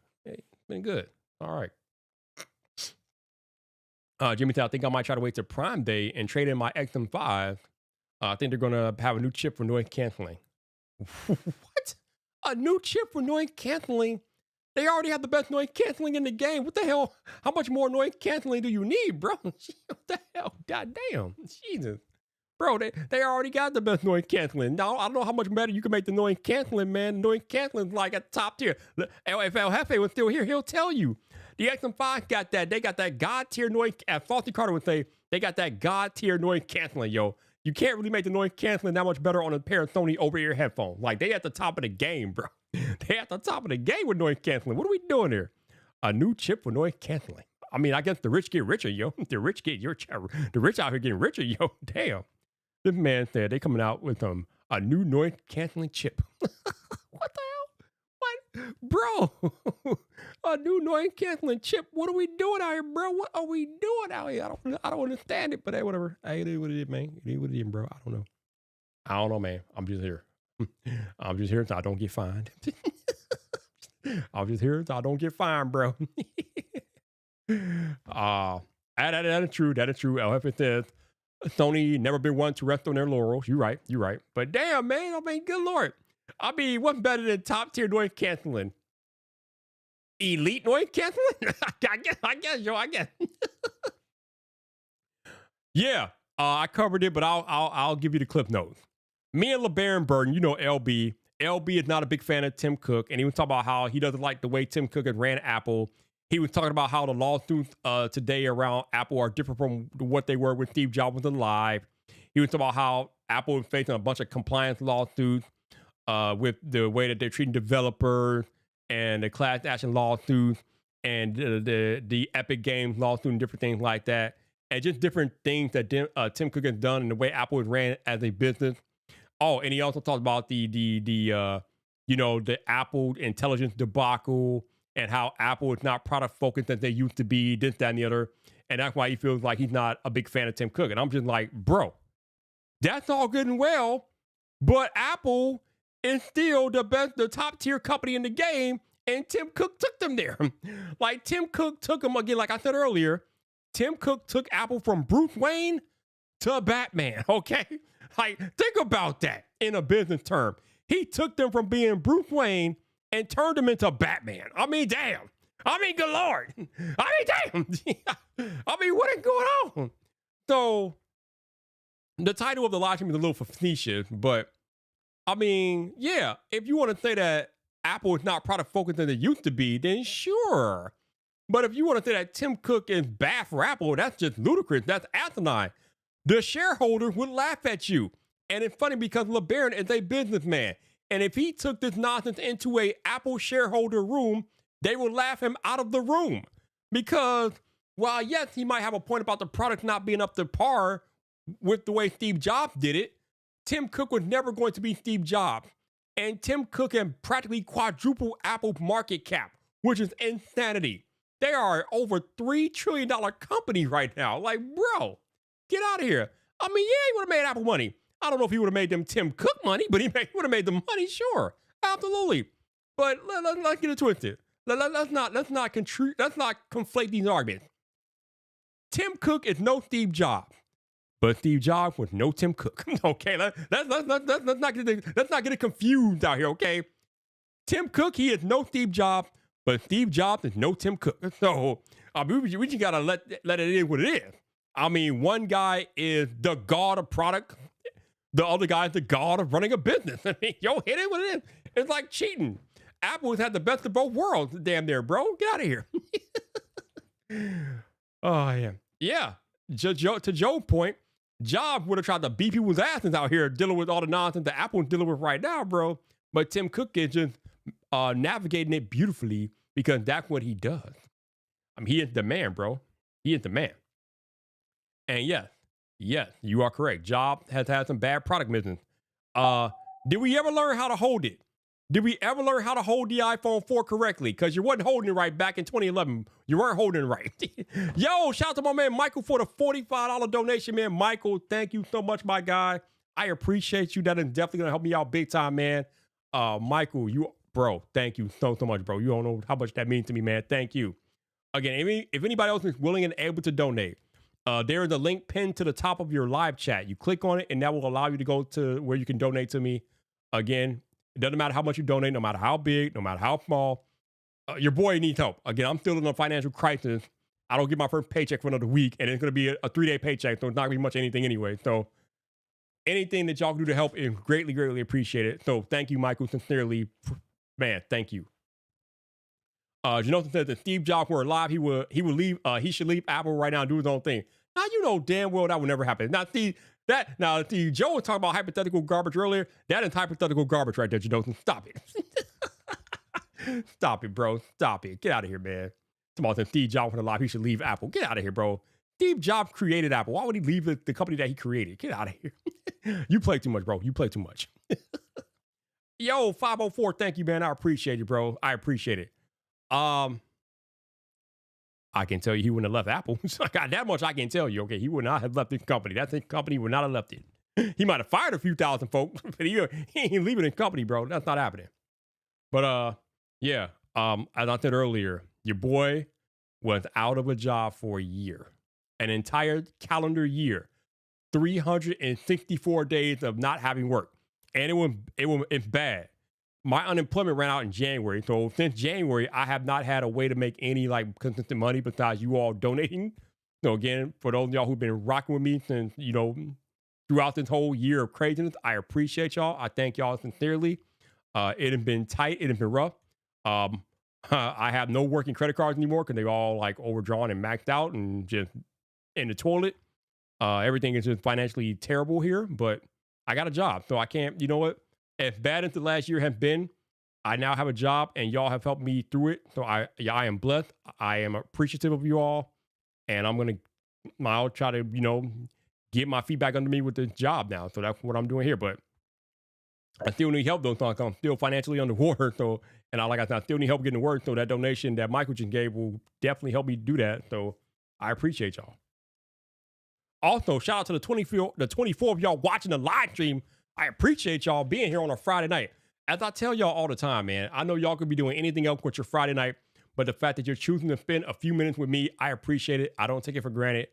been good. All right. Jimmy said, I think I might try to wait till Prime Day and trade in my XM5. I think they're going to have a new chip for noise canceling. What? A new chip for noise canceling? They already have the best noise canceling in the game. What the hell? How much more noise canceling do you need, bro? What the hell? God damn. Jesus. Bro, they already got the best noise canceling. Now, I don't know how much better you can make the noise canceling, man. Noise canceling is like at the top tier. If El Jefe was still here, he'll tell you. The XM5 got that. They got that God tier noise. As Frosty Carter would say, they got that God tier noise canceling, yo. You can't really make the noise canceling that much better on a pair of Sony over-ear headphones. Like, they at the top of the game, bro. They at the top of the game with noise canceling. What are we doing here? A new chip for noise canceling. I mean, I guess the rich get richer, yo. The rich out here getting richer, yo. Damn. This man said they coming out with a new noise canceling chip. What the hell? What? Bro, a new noise canceling chip. What are we doing out here, bro? What are we doing out here? I don't understand it, but hey, whatever. Hey, it is what it is, man. It is what it is, bro. I don't know, man. I'm just here. I'm just here so I don't get fined. I'm just here so I don't get fined, bro. That is true. That is true. El Jefe says Sony never been one to rest on their laurels. You're right. But damn, man, I mean, good Lord. I mean, what's better than top tier noise canceling? Elite noise canceling? I guess. Yeah, I covered it, but I'll give you the clip notes. Me and LeBaron Burton, you know LB. LB is not a big fan of Tim Cook, and he was talking about how he doesn't like the way Tim Cook has ran Apple. He was talking about how the lawsuits today around Apple are different from what they were when Steve Jobs was alive. He was talking about how Apple is facing a bunch of compliance lawsuits with the way that they're treating developers and the class action lawsuits and the Epic Games lawsuit and different things like that. And just different things that Tim Cook has done and the way Apple is ran as a business. Oh, and he also talked about the Apple intelligence debacle and how Apple is not product focused as they used to be, this, that, and the other. And that's why he feels like he's not a big fan of Tim Cook. And I'm just like, bro, that's all good and well, but Apple is still the top tier company in the game, and Tim Cook took them there. Like, Tim Cook took them, again, like I said earlier, Tim Cook took Apple from Bruce Wayne to Batman, okay? Like, think about that in a business term. He took them from being Bruce Wayne and turned them into Batman. I mean, damn. I mean, good Lord. I mean, damn. I mean, what What's going on? So the title of the live stream is a little facetious, but I mean, yeah, if you want to say that Apple is not product focused as it used to be, then sure. But if you want to say that Tim Cook is bad for Apple, that's just ludicrous. That's asinine. The shareholders would laugh at you. And it's funny because LeBaron is a businessman. And if he took this nonsense into a Apple shareholder room, they would laugh him out of the room. Because while yes, he might have a point about the product not being up to par with the way Steve Jobs did it, Tim Cook was never going to be Steve Jobs. And Tim Cook can practically quadruple Apple's market cap, which is insanity. They are over $3 trillion company right now. Like, bro, get out of here. I mean, yeah, he would have made Apple money. I don't know if he would have made them Tim Cook money, but he would have made the money, sure. Absolutely. But let's get it twisted. Let's not conflate these arguments. Tim Cook is no Steve Jobs, but Steve Jobs was no Tim Cook. Okay, let's not get it confused out here. Okay, Tim Cook, he is no Steve Jobs, but Steve Jobs is no Tim Cook. So we just gotta let it in what it is. I mean, one guy is the god of product, the other guy is the god of running a business. I mean, yo, hit it what it is. It's like cheating. Apple has had the best of both worlds, damn near, bro. Get out of here. Oh yeah, yeah. To Joe's point, Jobs would have tried to beat people's asses out here dealing with all the nonsense that Apple's dealing with right now, bro. But Tim Cook is just navigating it beautifully because that's what he does. I mean, he is the man, bro. He is the man. And yes, you are correct. Jobs has had some bad product business. Did we ever learn how to hold it? Did we ever learn how to hold the iPhone 4 correctly? Because you wasn't holding it right back in 2011. You weren't holding it right. Yo, shout out to my man Michael for the $45 donation, man. Michael, thank you so much, my guy. I appreciate you. That is definitely going to help me out big time, man. Michael, bro, thank you so much, bro. You don't know how much that means to me, man. Thank you. Again, if anybody else is willing and able to donate, there is a link pinned to the top of your live chat. You click on it, and that will allow you to go to where you can donate to me. Again, it doesn't matter how much you donate, no matter how big, no matter how small. Your boy needs help. Again, I'm still in a financial crisis. I don't get my first paycheck for another week, and it's going to be a 3-day paycheck, so it's not going to be much anything anyway. So anything that y'all can do to help is greatly, greatly appreciated. So thank you, Michael, sincerely. Man, thank you. Jonathan says that Steve Jobs were alive, he would leave. He should leave Apple right now and do his own thing. Now you know damn well that would never happen. Now Steve, Joe was talking about hypothetical garbage earlier. That is hypothetical garbage right there, Jonathan. Stop it. Stop it, bro. Stop it. Get out of here, man. Somebody said Steve Jobs was alive, he should leave Apple. Get out of here, bro. Steve Jobs created Apple. Why would he leave the company that he created? Get out of here. You play too much, bro. You play too much. Yo, 504, thank you, man. I appreciate you, bro. I appreciate it. I can tell you he wouldn't have left Apple. So I got that much I can tell you. Okay, he would not have left this company. That company would not have left it. He might have fired a few thousand folks, but he ain't leaving the company, bro. That's not happening. But yeah, as I said earlier, your boy was out of a job for a year, an entire calendar year, 364 days of not having work, and it's bad. My unemployment ran out in January. So since January, I have not had a way to make any like consistent money besides you all donating. So again, for those of y'all who've been rocking with me since, throughout this whole year of craziness, I appreciate y'all. I thank y'all sincerely. It has been tight. It has been rough. I have no working credit cards anymore because they're all like overdrawn and maxed out and just in the toilet. Everything is just financially terrible here, but I got a job. So I can't, you know what? As bad as the last year has been, I now have a job and y'all have helped me through it. So I am blessed. I am appreciative of you all. And I'll try to, get my feet back under me with this job now. So that's what I'm doing here. But I still need help though. So I'm still financially underwater. So, and like I said, I still need help getting to work. So that donation that Michael just gave will definitely help me do that. So I appreciate y'all. Also, shout out to the 24 of y'all watching the live stream. I appreciate y'all being here on a Friday night. As I tell y'all all the time, man, I know y'all could be doing anything else with your Friday night, but the fact that you're choosing to spend a few minutes with me, I appreciate it. I don't take it for granted.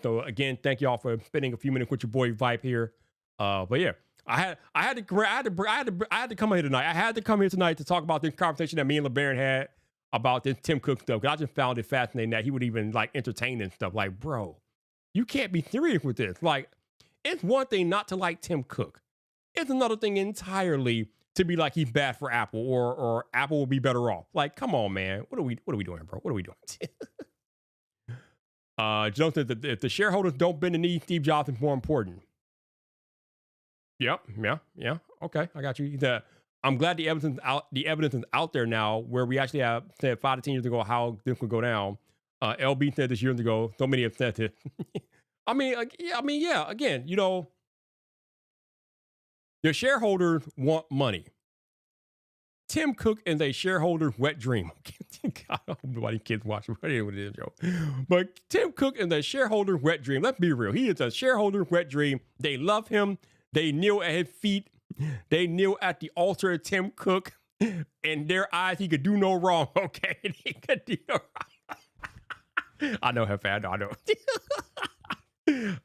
So again, thank y'all for spending a few minutes with your boy Vyyyper here. But yeah, I had to come here tonight. I had to come here tonight to talk about this conversation that me and LeBaron had about this Tim Cook stuff. 'Cause I just found it fascinating that he would even like entertain and stuff. Like, bro, you can't be serious with this. Like, it's one thing not to like Tim Cook. It's another thing entirely to be like he's bad for Apple or Apple will be better off. Like, come on, man. What are we doing, bro? What are we doing? Joe said that if the shareholders don't bend the knee, Steve Jobs is more important. Yep. Yeah. Okay, I got you. I'm glad the evidence is out there now, where we actually have said 5 to 10 years ago how this would go down. LB said this years ago. So many have said it. Yeah. Again, you know, the shareholders want money. Tim Cook is a shareholder's wet dream. I don't know why these kids watch it. What it is, Joe. But Tim Cook is a shareholder's wet dream. Let's be real. He is a shareholder's wet dream. They love him. They kneel at his feet. They kneel at the altar of Tim Cook. In their eyes, he could do no wrong. Okay, he could do no wrong. I know, Hefe. I know.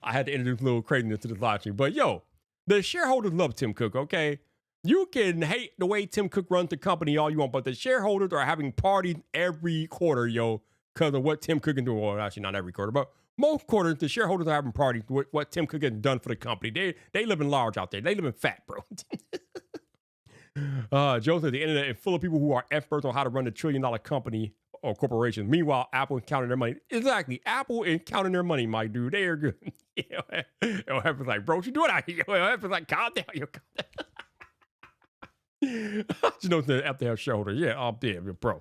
I had to introduce a little craziness to this live stream. But yo, the shareholders love Tim Cook. Okay, you can hate the way Tim Cook runs the company all you want, but the shareholders are having parties every quarter, yo, because of what Tim Cook can do. Well, actually, not every quarter, but most quarters, the shareholders are having parties with what Tim Cook has done for the company. They live in large out there. They live in fat, bro. Joe said the internet is full of people who are experts on how to run a $1 trillion company or corporation. Meanwhile, Apple is counting their money. Exactly. Apple is counting their money, my dude. They are good. Apple's like, bro, what you doing out here? Apple's like, calm down. Calm down. You know, the Apple have shareholders. Yeah, bro.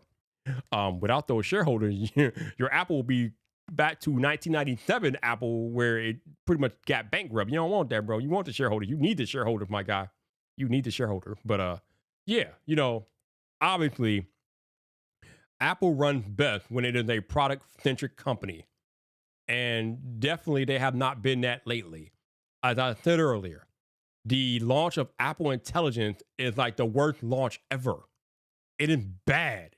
Without those shareholders, your Apple will be back to 1997 Apple, where it pretty much got bankrupt. You don't want that, bro. You want the shareholder. You need the shareholder, my guy. You need the shareholder. But yeah, you know, obviously, Apple runs best when it is a product-centric company. And definitely they have not been that lately. As I said earlier, the launch of Apple Intelligence is like the worst launch ever. It is bad.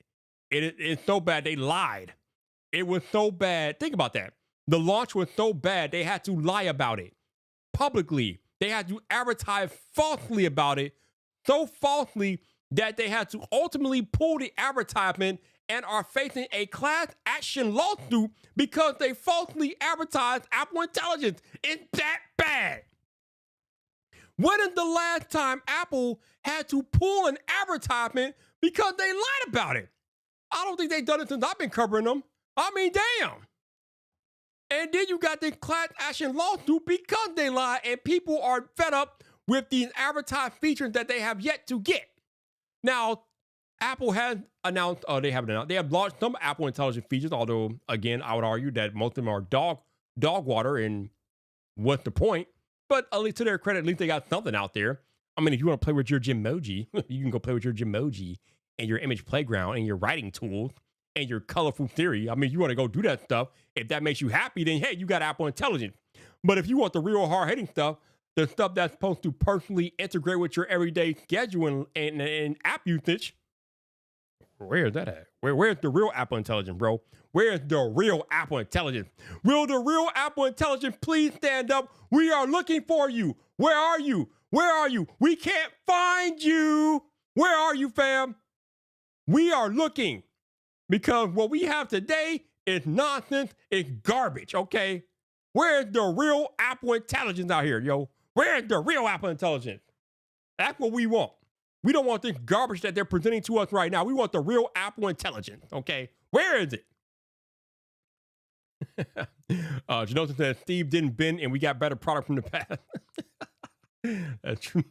It's so bad they lied. It was so bad. Think about that. The launch was so bad they had to lie about it publicly. They had to advertise falsely about it, so falsely that they had to ultimately pull the advertisement and are facing a class action lawsuit because they falsely advertised Apple Intelligence. It's that bad. When is the last time Apple had to pull an advertisement because they lied about it? I don't think they've done it since I've been covering them. I mean, damn. And then you got this class action lawsuit because they lied, and people are fed up with these advertised features that they have yet to get. Now, Apple has announced, they have launched some Apple Intelligence features, although, again, I would argue that most of them are dog water, and what's the point? But at least to their credit, at least they got something out there. I mean, if you want to play with your Gmoji, you can go play with your Gmoji and your image playground and your writing tools and your colorful theory. I mean, you want to go do that stuff. If that makes you happy, then hey, you got Apple Intelligence. But if you want the real hard-hitting stuff, the stuff that's supposed to personally integrate with your everyday schedule and app usage, where is that at? Where's the real Apple Intelligence, bro? Where's the real Apple Intelligence? Will the real Apple Intelligence please stand up? We are looking for you. Where are you? Where are you? We can't find you. Where are you, fam? We are looking, because what we have today is nonsense. It's garbage, okay? Where's the real Apple Intelligence out here, yo? Where's the real Apple Intelligence? That's what we want. We don't want this garbage that they're presenting to us right now. We want the real Apple Intelligence, okay? Where is it? Janosa says Steve didn't bend and we got better product from the past. That's true.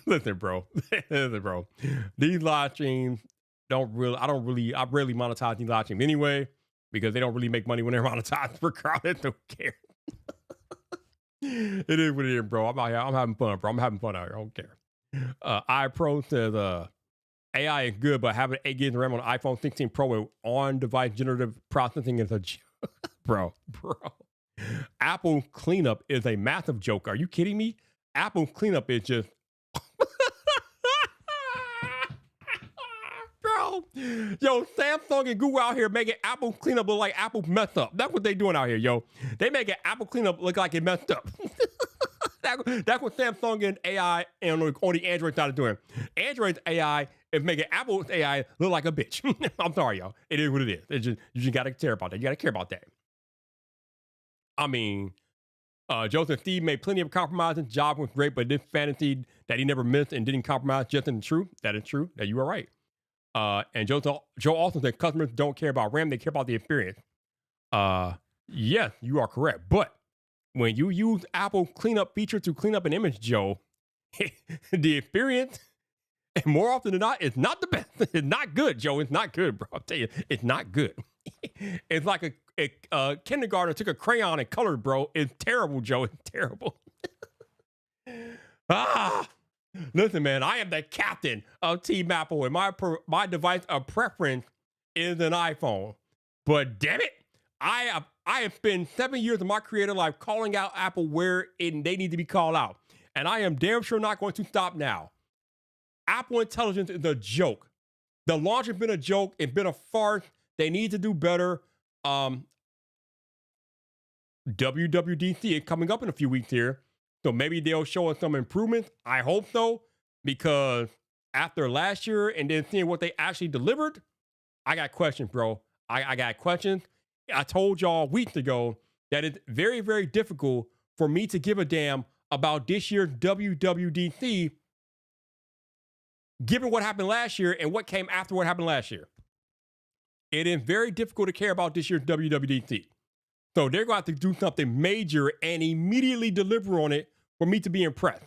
Listen, bro. These live streams I rarely monetize these live streams anyway, because they don't really make money when they're monetized regardless. Don't care. It is what it is, bro. I'm out here. I'm having fun, bro. I'm having fun out here. I don't care. iPro says AI is good, but having 8 gigs of RAM on the iPhone 16 Pro with on-device generative processing is a joke. Bro. Apple cleanup is a massive joke. Are you kidding me? Apple cleanup is just bro. Yo, Samsung and Google out here making Apple cleanup look like Apple messed up. That's what they doing out here, yo. They making Apple cleanup look like it messed up. That's what Samsung and AI and on the Android side are doing. Android's AI is making Apple's AI look like a bitch. I'm sorry, y'all. It is what it is. You just gotta care about that. You gotta care about that. I mean, Joseph Steve made plenty of compromises. Job was great, but this fantasy that he never missed and didn't compromise just isn't true. That is true. That you are right. And Joe also said customers don't care about RAM; they care about the experience. Yes, you are correct. But when you use Apple cleanup feature to clean up an image, Joe, the experience, and more often than not, it's not the best. It's not good, Joe. It's not good, bro. I'll tell you, it's not good. It's like a kindergartner took a crayon and colored, bro. It's terrible, Joe. It's terrible. Listen, man, I am the captain of Team Apple, and my device of preference is an iPhone. But damn it, I have spent 7 years of my creative life calling out Apple where they need to be called out. And I am damn sure not going to stop now. Apple Intelligence is a joke. The launch has been a joke. It's been a farce. They need to do better. WWDC is coming up in a few weeks here. So maybe they'll show us some improvements. I hope so. Because after last year and then seeing what they actually delivered, I got questions, bro. I got questions. I told y'all weeks ago that it's very, very difficult for me to give a damn about this year's WWDC, given what happened last year and what came after what happened last year. It is very difficult to care about this year's WWDC. So they're going to have to do something major and immediately deliver on it for me to be impressed.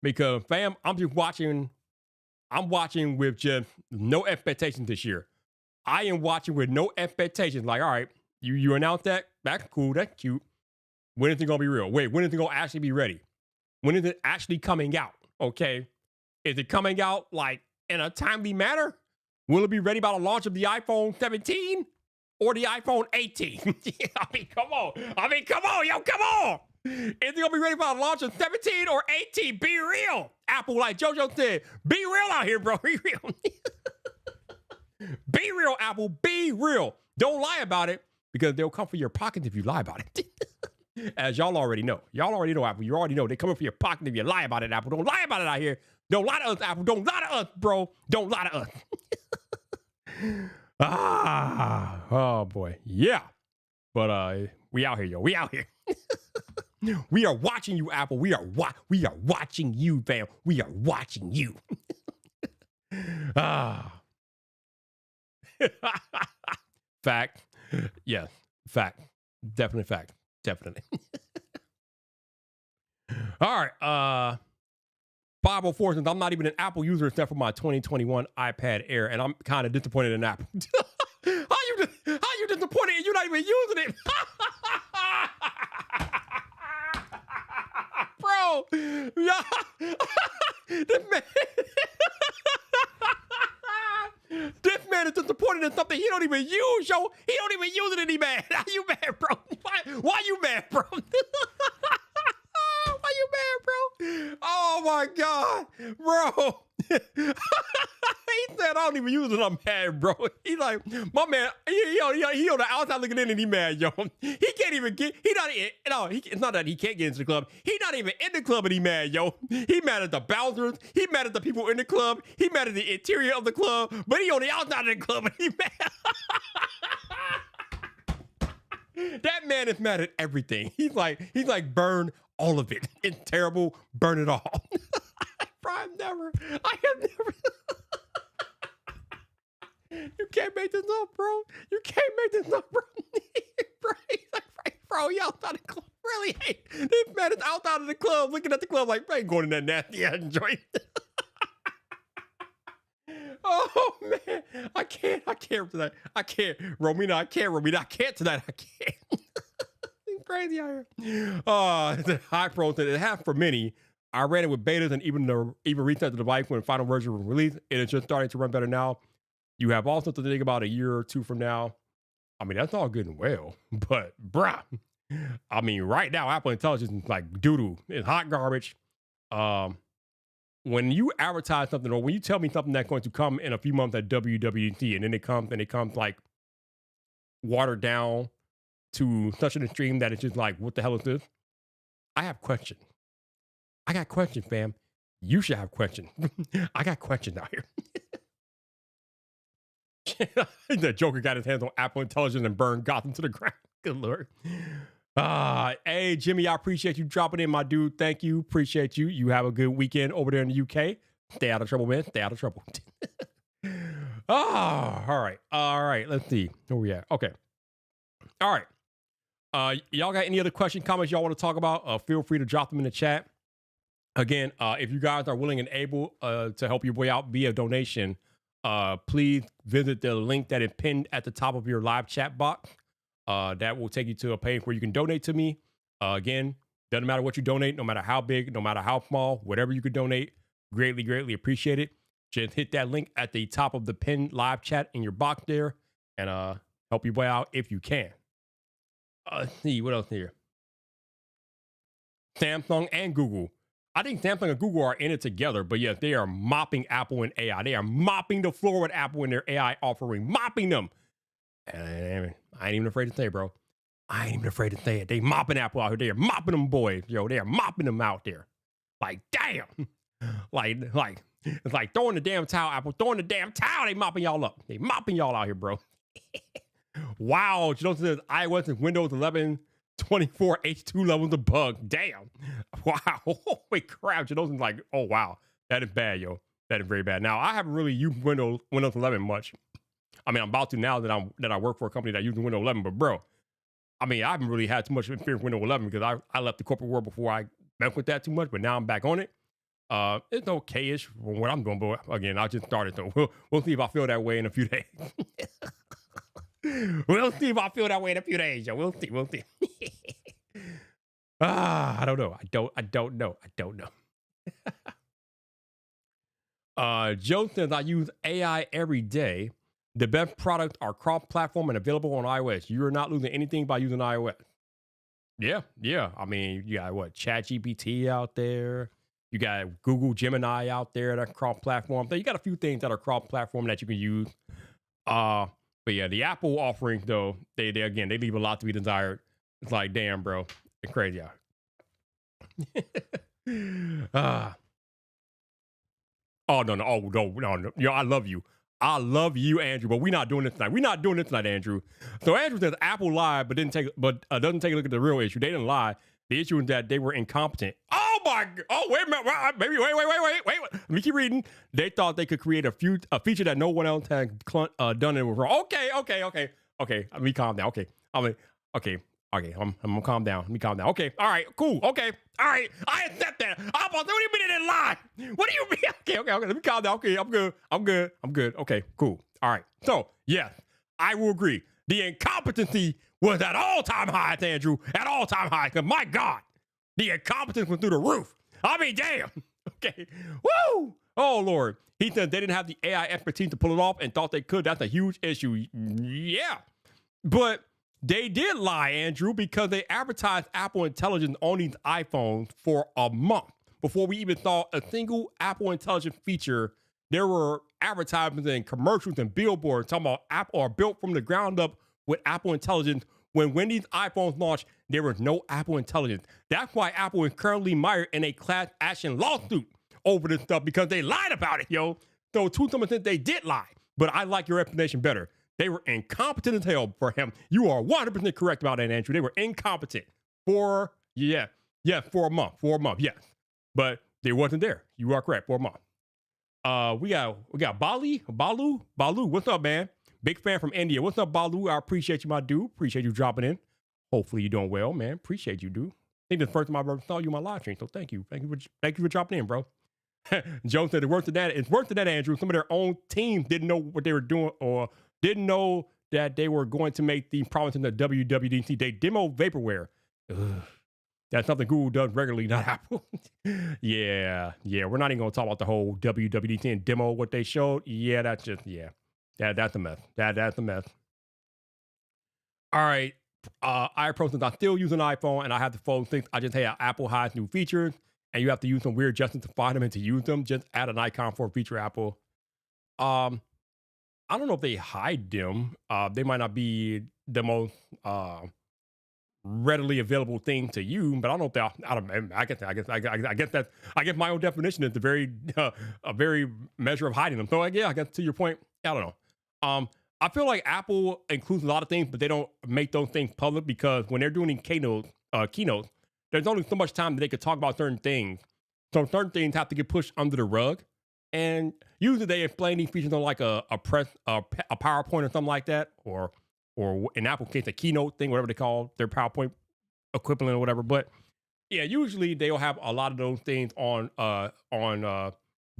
Because, fam, I'm watching with just no expectations this year. I am watching with no expectations. Like, all right, you announced that. That's cool. That's cute. When is it going to be real? Wait, when is it going to actually be ready? When is it actually coming out? Okay. Is it coming out like in a timely manner? Will it be ready by the launch of the iPhone 17 or the iPhone 18? I mean, come on, yo, come on. Is it going to be ready by the launch of 17 or 18? Be real. Apple, like JoJo said, be real out here, bro. Be real. Be real, Apple. Be real. Don't lie about it because they'll come for your pockets if you lie about it. As y'all already know. Y'all already know, Apple. You already know. They're coming for your pocket if you lie about it, Apple. Don't lie about it out here. Don't lie to us, Apple. Don't lie to us, bro. Don't lie to us. Oh, boy. Yeah. But we out here, yo. We out here. We are watching you, Apple. We are watching you, fam. We are watching you. Fact. Yes. Fact. Definitely fact. Definitely. All right. 504 says I'm not even an Apple user except for my 2021 iPad Air, and I'm kind of disappointed in Apple. How you disappointed and you're not even using it? Bro, yeah. This man is disappointed in something he don't even use, yo. He don't even use it and he mad. Are you mad, bro? Why you mad, bro? Why you mad, bro? Oh my God, bro. He said, I don't even use it. I'm mad, bro. He's like, my man, he on the outside looking in and he mad, yo. He can't even get, it's not that he can't get into the club. He not even in the club and he mad, yo. He mad at the bouncers. He mad at the people in the club. He mad at the interior of the club, but he on the outside of the club and he mad. That man is mad at everything. He's like, burn all of it. It's terrible. Burn it all. I have never. You can't make this up, bro. You can't make this up, bro. Bro, you outside the club. Really? Hey, this man is outside of the club looking at the club like, I ain't going in that nasty ass joint. Oh, man. I can't tonight. I can't. Romina, I can't tonight. I can't. It's crazy out here. The high pro said it happened for many. I ran it with betas and even reset the device when the final version was released. It is just starting to run better now. You have also to think about a year or two from now. I mean, that's all good and well, but bruh, I mean, right now, Apple Intelligence is like doo-doo. It's hot garbage. When you advertise something or when you tell me something that's going to come in a few months at WWDC and then it comes like watered down to such an extreme that it's just like, what the hell is this? I have questions. I got questions, fam. You should have questions. I got questions out here. The Joker got his hands on Apple Intelligence and burned Gotham to the ground. Good Lord. Hey, Jimmy, I appreciate you dropping in, my dude. Thank you. Appreciate you. You have a good weekend over there in the UK. Stay out of trouble, man. Stay out of trouble. All right. All right. Let's see where we at. Okay. All right. Y'all got any other questions, comments y'all want to talk about? Feel free to drop them in the chat. Again, if you guys are willing and able to help your boy out via donation, please visit the link that is pinned at the top of your live chat box. That will take you to a page where you can donate to me. Again, doesn't matter what you donate, no matter how big, no matter how small, whatever you could donate, greatly, greatly appreciate it. Just hit that link at the top of the pinned live chat in your box there and help your boy out if you can. Let's see, what else here? Samsung and Google. I think Samsung and Google are in it together, but yes, they are mopping Apple and AI. They are mopping the floor with Apple and their AI offering, mopping them. And I ain't even afraid to say, bro. I ain't even afraid to say it. They mopping Apple out here. They are mopping them boys, yo. They are mopping them out there. Like, damn. like, it's like throwing the damn towel, Apple. Throwing the damn towel. They mopping y'all up. They mopping y'all out here, bro. Wow. You know, says iOS and Windows 11 24 H2 levels of bug. Damn. Wow. Holy crap. Janosin's like, oh, wow. That is bad, yo. That is very bad. Now, I haven't really used Windows 11 much. I mean, I'm about to now that I work for a company that uses Windows 11. But, bro, I mean, I haven't really had too much experience with Windows 11 because I left the corporate world before I messed with that too much. But now I'm back on it. It's okay-ish from what I'm doing. But, again, I just started. So we'll see if I feel that way in a few days. We'll see if I feel that way in a few days, yo. We'll see. We'll see. I don't know. I don't know. Joe says I use AI every day. The best products are cross-platform and available on iOS. You're not losing anything by using iOS. Yeah. I mean, you got what? ChatGPT out there. You got Google Gemini out there that's cross-platform. So you got a few things that are cross-platform that you can use. But yeah, the Apple offerings though, they leave a lot to be desired. It's like, damn, bro, it's crazy out. Oh no. Yo, I love you, Andrew, but we're not doing this tonight. Andrew. So Andrew says Apple lied, but doesn't take a look at the real issue. They didn't lie. The issue is that they were incompetent. Oh my! Oh wait a minute! Wait. Let me keep reading. They thought they could create a feature that no one else had done and it was wrong. Okay. Let me calm down. Okay. I'm gonna calm down. Let me calm down. Okay. All right. Cool. Okay. All right. I accept that. I'm about to say, what do you mean they didn't lie? What do you mean? Okay. Let me calm down. Okay. I'm good. Okay. Cool. All right. So yes, I will agree. The incompetency was at all-time highs, Andrew. At all-time highs. Because my God, the incompetence was through the roof. I mean, damn. Okay. Woo! Oh, Lord. He said they didn't have the AI expertise to pull it off and thought they could. That's a huge issue. Yeah. But they did lie, Andrew, because they advertised Apple Intelligence on these iPhones for a month. Before we even saw a single Apple Intelligence feature, there were advertisements and commercials and billboards talking about Apple are built from the ground up with Apple Intelligence. When these iPhones launched, there was no Apple Intelligence. That's why Apple is currently mired in a class action lawsuit over this stuff because they lied about it, yo. So to some extent, they did lie. But I like your explanation better. They were incompetent as hell for him. You are 100% correct about that, Andrew. They were incompetent for a month, yes. But they wasn't there. You are correct, for a month. We got Balu. What's up, man? Big fan from India. What's up, Balu? I appreciate you, my dude. Appreciate you dropping in. Hopefully you're doing well, man. Appreciate you, dude. I think this is the first time I've ever saw you on my live stream, so thank you. Thank you for dropping in, bro. Joe said it's worse than that, Andrew. Some of their own teams didn't know what they were doing or didn't know that they were going to make the promise in the WWDC. They demoed vaporware. Ugh. That's something Google does regularly, not Apple. Yeah. We're not even going to talk about the whole WWDC and demo, what they showed. Yeah, that's a mess. That's a mess. All right. I since I still use an iPhone and I have the phone 6, I just have Apple hides new features and you have to use some weird adjustments to find them and to use them. Just add an icon for a feature, Apple. I don't know if they hide them. They might not be the most readily available thing to you, but I don't know if I guess my own definition is the very a very measure of hiding them. So I guess to your point, I don't know. I feel like Apple includes a lot of things, but they don't make those things public because when they're doing these keynotes, there's only so much time that they could talk about certain things. So certain things have to get pushed under the rug. And usually they explain these features on like a PowerPoint or something like that, or in Apple case, a keynote thing, whatever they call their PowerPoint equivalent or whatever. But yeah, usually they'll have a lot of those things on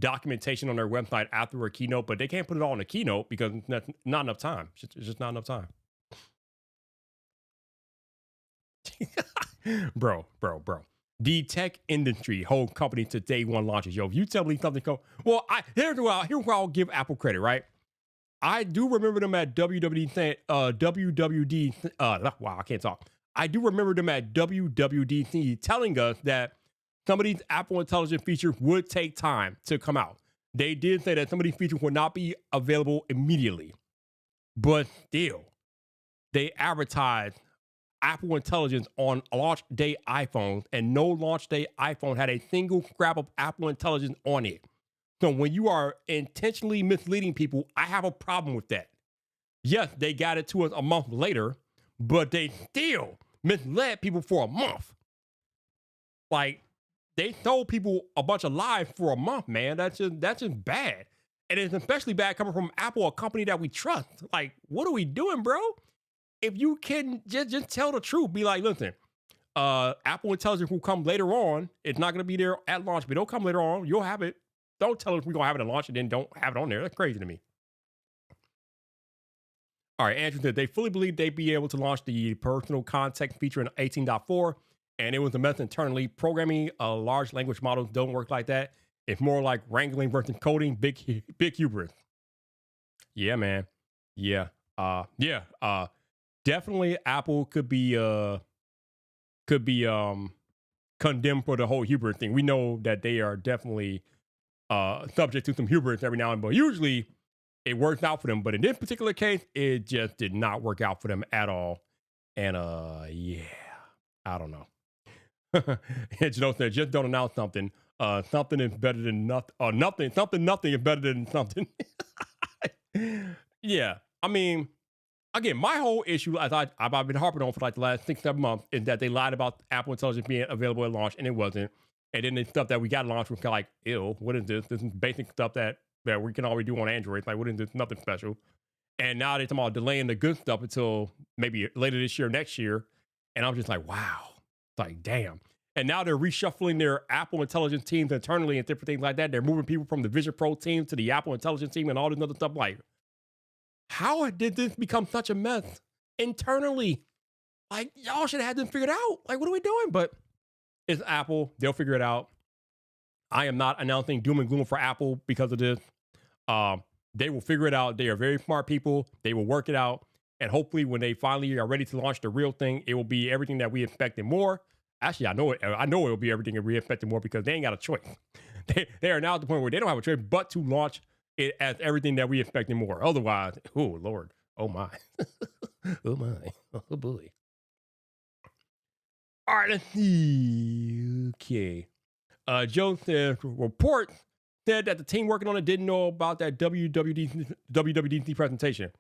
documentation on their website after a keynote, but they can't put it all in a keynote because that's not enough time. It's just not enough time. bro. The tech industry holds companies to day one launches. Yo, if you tell me something, well, here's where I'll give Apple credit, right? I do remember them at WWD. Wow, I can't talk. I do remember them at WWDC telling us that some of these Apple Intelligence features would take time to come out. They did say that some of these features would not be available immediately, but still, they advertised Apple Intelligence on launch day iPhones, and no launch day iPhone had a single scrap of Apple Intelligence on it. So when you are intentionally misleading people, I have a problem with that. Yes, they got it to us a month later, but they still misled people for a month. Like, they told people a bunch of lies for a month, man. That's just bad. And it's especially bad coming from Apple, a company that we trust. Like, what are we doing, bro? If you can just tell the truth, be like, listen, Apple Intelligence will come later on. It's not going to be there at launch, but it'll come later on. You'll have it. Don't tell us we're going to have it at launch and then don't have it on there. That's crazy to me. All right, Andrew said they fully believe they'd be able to launch the personal context feature in 18.4, and it was a method internally. Programming large language models don't work like that. It's more like wrangling versus coding. Big hubris. Yeah, man. Yeah. Definitely Apple could be condemned for the whole hubris thing. We know that they are definitely subject to some hubris every now and then, but usually it works out for them. But in this particular case, it just did not work out for them at all. And yeah, I don't know. And just don't announce something. Something is better than nothing. Or nothing is better than something. Yeah, I mean, again, my whole issue, as I've been harping on for like the last 6-7 months, is that they lied about Apple Intelligence being available at launch, and it wasn't. And then the stuff that we got launched was kind of like, ew, what is this? This is basic stuff that we can already do on Android. It's like, what is this? Nothing special. And now they're talking about delaying the good stuff until maybe later this year, next year. And I'm just like, wow. It's like, damn. And now they're reshuffling their Apple Intelligence teams internally and different things like that. They're moving people from the Vision Pro team to the Apple Intelligence team and all this other stuff. Like, how did this become such a mess internally? Like, y'all should have had this figured out. Like, what are we doing? But it's Apple. They'll figure it out. I am not announcing doom and gloom for Apple because of this. They will figure it out. They are very smart people. They will work it out. And hopefully when they finally are ready to launch the real thing, it will be everything that we expect and more. Actually, I know it will be everything that we expect and more because they ain't got a choice. They are now at the point where they don't have a choice but to launch it as everything that we expect and more. Otherwise, oh, Lord. Oh, my. Oh, my. Oh, boy. All right, let's see. Okay. Joe says, reports said that the team working on it didn't know about that WWDC presentation.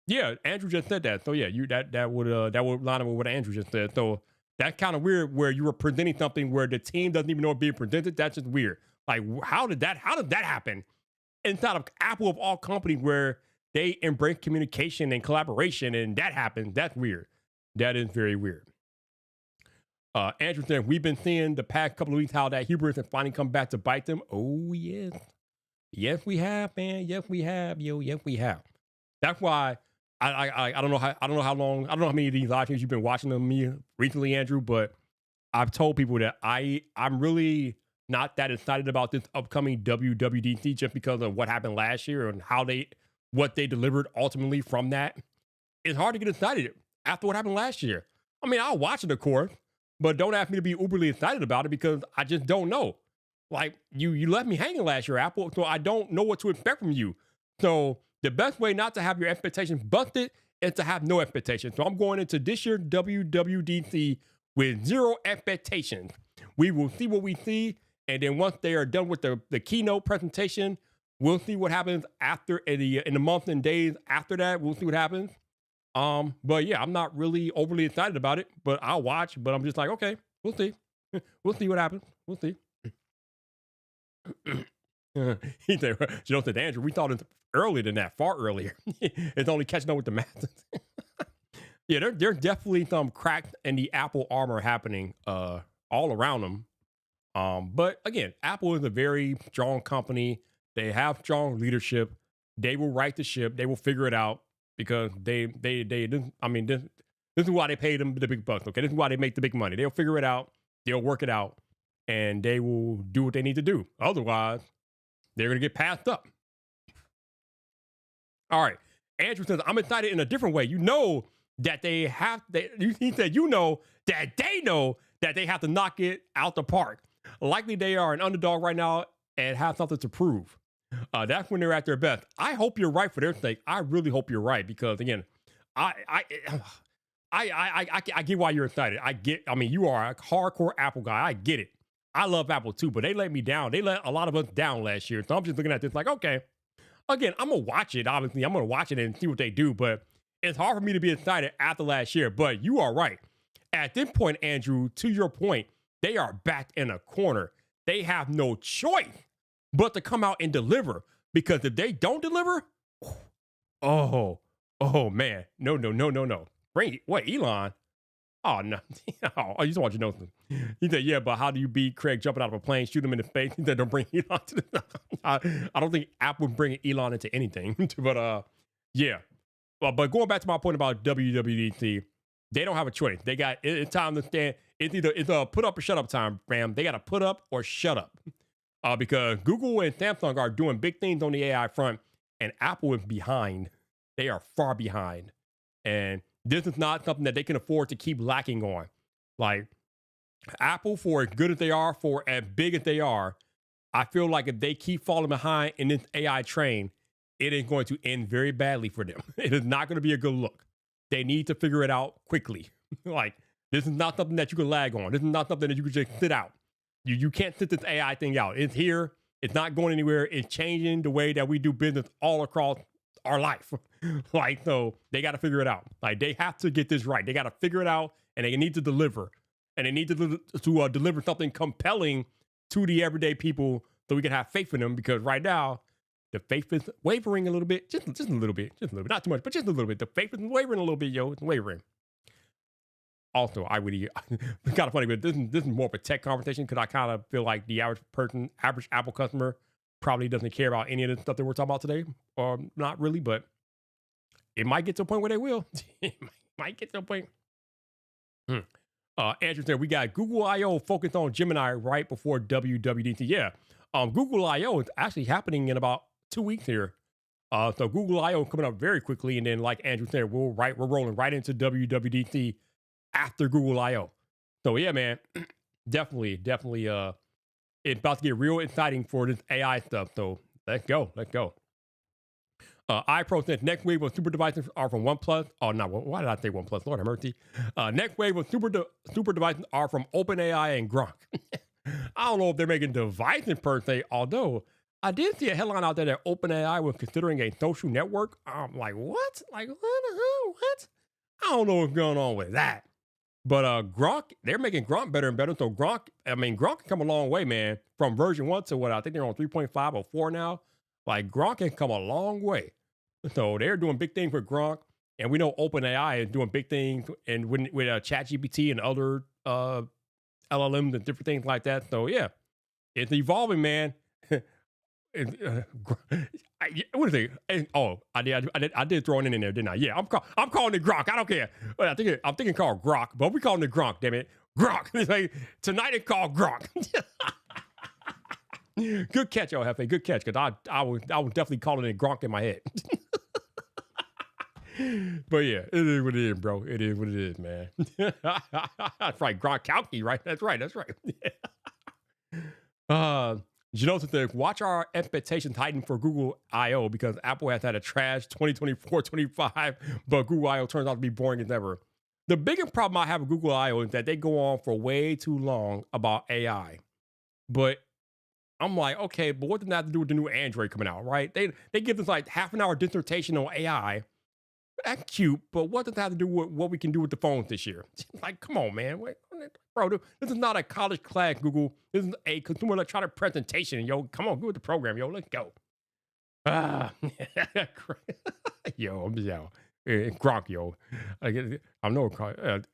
Yeah, Andrew just said that. So yeah, that would line up with what Andrew just said. So that's kind of weird where you were presenting something where the team doesn't even know it's being presented. That's just weird. Like, how did that happen inside of Apple of all companies where they embrace communication and collaboration and that happens? That's weird. That is very weird. Andrew said, we've been seeing the past couple of weeks how that hubris has finally come back to bite them. Oh, yes. Yes, we have, man. Yes, we have. Yo, yes, we have. That's why I don't know how many of these live streams you've been watching of me recently, Andrew, but I've told people that I'm really not that excited about this upcoming WWDC just because of what happened last year and what they delivered ultimately from that. It's hard to get excited after what happened last year. I mean, I'll watch it, of course, but don't ask me to be uberly excited about it because I just don't know. Like, you left me hanging last year, Apple, so I don't know what to expect from you. So the best way not to have your expectations busted is to have no expectations. So I'm going into this year WWDC with zero expectations. We will see what we see, and then once they are done with the keynote presentation, We'll see what happens after in the months and days after that. We'll see what happens. But yeah, I'm not really overly excited about it, but I'll watch. But I'm just like, okay, we'll see. We'll see what happens. We'll see. He said, said, Andrew, we thought it earlier than that, far earlier. It's only catching up with the masses. Yeah, there's definitely some cracks in the Apple armor happening all around them. But again, Apple is a very strong company. They have strong leadership. They will right the ship. They will figure it out because this is why they pay them the big bucks. Okay, this is why they make the big money. They'll figure it out. They'll work it out, and they will do what they need to do. Otherwise, they're gonna get passed up. All right, Andrew says, I'm excited in a different way. You know that they have. He said, you know that they know that they have to knock it out the park. Likely they are an underdog right now and have something to prove. That's when they're at their best. I hope you're right for their sake. I really hope you're right because again, I get why you're excited. I mean, you are a hardcore Apple guy. I get it. I love Apple too, but they let me down. They let a lot of us down last year. So I'm just looking at this like, okay, again, I'm gonna watch it. Obviously, I'm gonna watch it and see what they do. But it's hard for me to be excited after last year. But you are right. At this point, Andrew, to your point, they are back in a corner. They have no choice but to come out and deliver. Because if they don't deliver, oh man, no. Bring it. What, Elon? Oh no. Oh, you just want you to know something. He said, yeah, but how do you beat Craig jumping out of a plane, shoot him in the face? He said, don't bring Elon to the I don't think Apple would bring Elon into anything. But yeah. Well, but going back to my point about WWDC, they don't have a choice. They got it's time to stand. It's a put up or shut up time, fam. They got to put up or shut up. Because Google and Samsung are doing big things on the AI front, and Apple is behind. They are far behind. And this is not something that they can afford to keep lacking on. Like, Apple, for as good as they are, for as big as they are, I feel like if they keep falling behind in this AI train, it is going to end very badly for them. It is not going to be a good look. They need to figure it out quickly. Like, this is not something that you can lag on. This is not something that you can just sit out. You can't sit this AI thing out. It's here. It's not going anywhere. It's changing the way that we do business all across our life. Like, so they got to figure it out. Like, they have to get this right. They got to figure it out, and they need to deliver. And they need to deliver something compelling to the everyday people so we can have faith in them. Because right now, the faith is wavering a little bit. Just a little bit. Not too much, but just a little bit. The faith is wavering a little bit, yo. It's wavering. Also, I really, it's kind of funny, but this is more of a tech conversation because I kind of feel like the average Apple customer probably doesn't care about any of the stuff that we're talking about today, or not really, but it might get to a point where they will. It might get to a point. Andrew said, we got Google I.O. focused on Gemini right before WWDC. Yeah, Google I.O. is actually happening in about 2 weeks here. So Google I.O. coming up very quickly, and then like Andrew said, we're rolling right into WWDC after Google I.O. So yeah, man, definitely, it's about to get real exciting for this AI stuff. So let's go. iPro says next wave of super devices are from OnePlus. Oh no, why did I say OnePlus? Lord have mercy. Next wave of super devices are from OpenAI and Grok. I don't know if they're making devices per se, although I did see a headline out there that OpenAI was considering a social network. I'm like, what? Like, what the hell? What? I don't know what's going on with that. But Grok, they're making Grok better and better. So Grok can come a long way, man. From version 1 to what I think they're on 3.5 or 4 now. Like, Grok can come a long way. So they're doing big things with Grok. And we know OpenAI is doing big things and with ChatGPT and other LLMs and different things like that. So yeah, it's evolving, man. What is it? Oh, I did throw it in there, didn't I? Yeah, I'm calling it Grok. I don't care. I'm thinking called Grok, but we calling it Grok. Damn it, Grok. It's like, tonight it's called Grok. Good catch, El Jefe. Good catch, because I was definitely calling it Grok in my head. But yeah, it is what it is, bro. It is what it is, man. That's right, Gronkowski, right? That's right. Genosis says, watch our expectations heighten for Google I.O. because Apple has had a trash 2024-25, but Google I.O. turns out to be boring as ever. The biggest problem I have with Google I.O. is that they go on for way too long about AI. But I'm like, okay, but what does that have to do with the new Android coming out, right? They give us like half an hour dissertation on AI. That's cute, but what does that have to do with what we can do with the phones this year? Like, come on, man. Wait, bro, this is not a college class, Google. This is a consumer electronic presentation. Yo, come on, go with the program, yo. Let's go. Ah, yo. Gronk, yo. I know.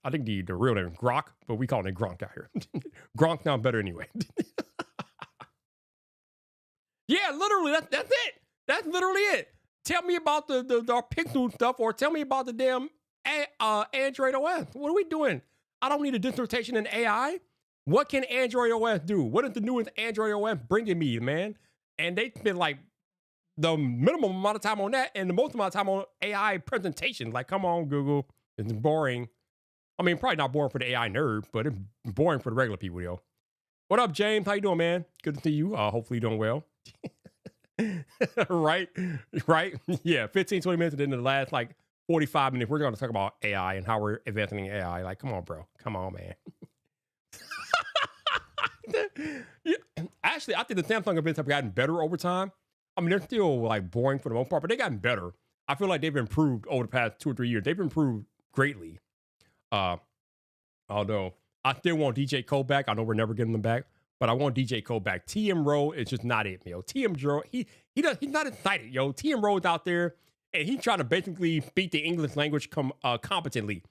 I think the real name is Grok, but we call it Gronk out here. Gronk sounds better anyway. Yeah, literally, that's it. That's literally it. Tell me about the Pixel stuff, or tell me about the damn Android OS. What are we doing? I don't need a dissertation in AI. What can Android OS do? What is the newest Android OS bringing me, man? And they spend like the minimum amount of time on that and the most amount of time on AI presentations. Like, come on, Google. It's boring. I mean, probably not boring for the AI nerd, but it's boring for the regular people, yo. What up, James? How you doing, man? Good to see you. Hopefully you're doing well. right? Yeah, 15, 20 minutes, and then the last like 45 minutes, we're going to talk about AI and how we're advancing in AI. Like, come on, bro. Come on, man. Yeah. Actually, I think the Samsung events have gotten better over time. I mean, they're still like boring for the most part, but they've gotten better. I feel like they've improved over the past 2 or 3 years. They've improved greatly. Although I still want DJ Cole back. I know we're never getting them back, but I want DJ Cole back. TM Rowe is just not it, yo. TM Rowe, he's not excited, yo. TM Rowe is out there and he's trying to basically speak the English language competently.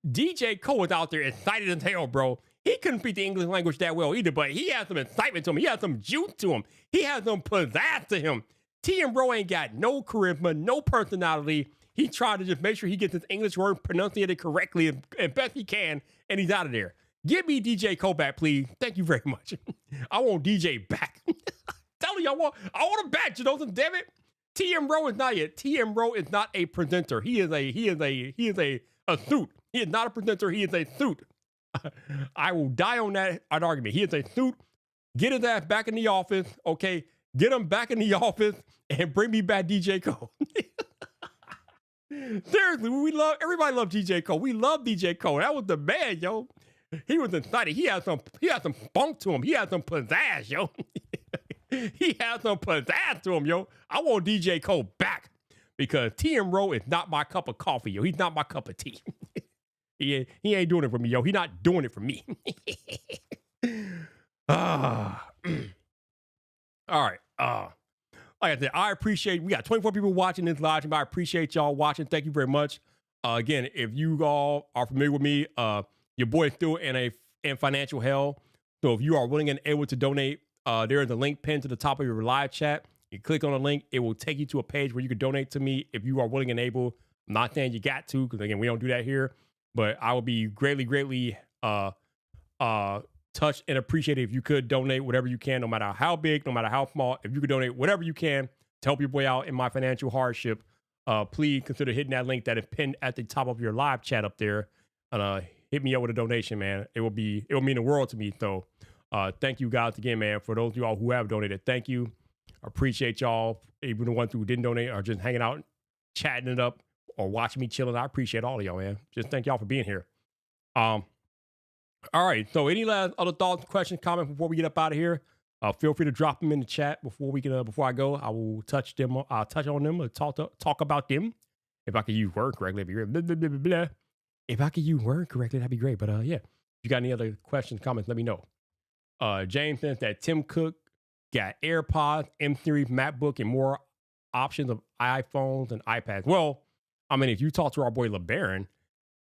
DJ Cole is out there excited as hell, bro. He couldn't speak the English language that well either, but he has some excitement to him. He has some juice to him. He has some pizzazz to him. TM Rowe ain't got no charisma, no personality. He's trying to just make sure he gets his English word pronunciated correctly as best he can, and he's out of there. Give me DJ Cole back, please. Thank you very much. I want DJ back. Tell you, I want him back, Jadothan, damn it. TM Rowe is not it. TM Rowe is not a presenter. He is a suit. He is not a presenter. He is a suit. I will die on that argument. He is a suit. Get his ass back in the office, okay? Get him back in the office and bring me back DJ Cole. Seriously, everybody loves DJ Cole. We love DJ Cole. That was the man, yo. He was excited. He had some funk to him. He had some pizzazz, yo. He had some pizzazz to him, yo. I want DJ Cole back because TM Rowe is not my cup of coffee, yo. He's not my cup of tea. He ain't doing it for me, yo. He not doing it for me. All right. Like I said, I appreciate, we got 24 people watching this live stream. I appreciate y'all watching. Thank you very much. Again, if you all are familiar with me, your boy is still in financial hell. So if you are willing and able to donate, there is a link pinned to the top of your live chat. You click on the link, it will take you to a page where you can donate to me if you are willing and able. I'm not saying you got to, because again, we don't do that here. But I would be greatly touched and appreciated if you could donate whatever you can, no matter how big, no matter how small. If you could donate whatever you can to help your boy out in my financial hardship, please consider hitting that link that is pinned at the top of your live chat up there. And hit me up with a donation, man. It will mean the world to me. So thank you guys again, man. For those of y'all who have donated, thank you. I appreciate y'all. Even the ones who didn't donate or just hanging out, chatting it up, or watching me chilling. I appreciate all of y'all, man. Just thank y'all for being here. All right. So any last other thoughts, questions, comments before we get up out of here? Feel free to drop them in the chat before I go. I will touch them. I'll touch on them and talk about them. If I could use word correctly, that'd be great. Blah, blah, blah, blah, blah. If I could use word correctly, that'd be great. But yeah, if you got any other questions, comments, let me know. James says that Tim Cook got AirPods, M3, MacBook, and more options of iPhones and iPads. Well, I mean, if you talk to our boy LeBaron,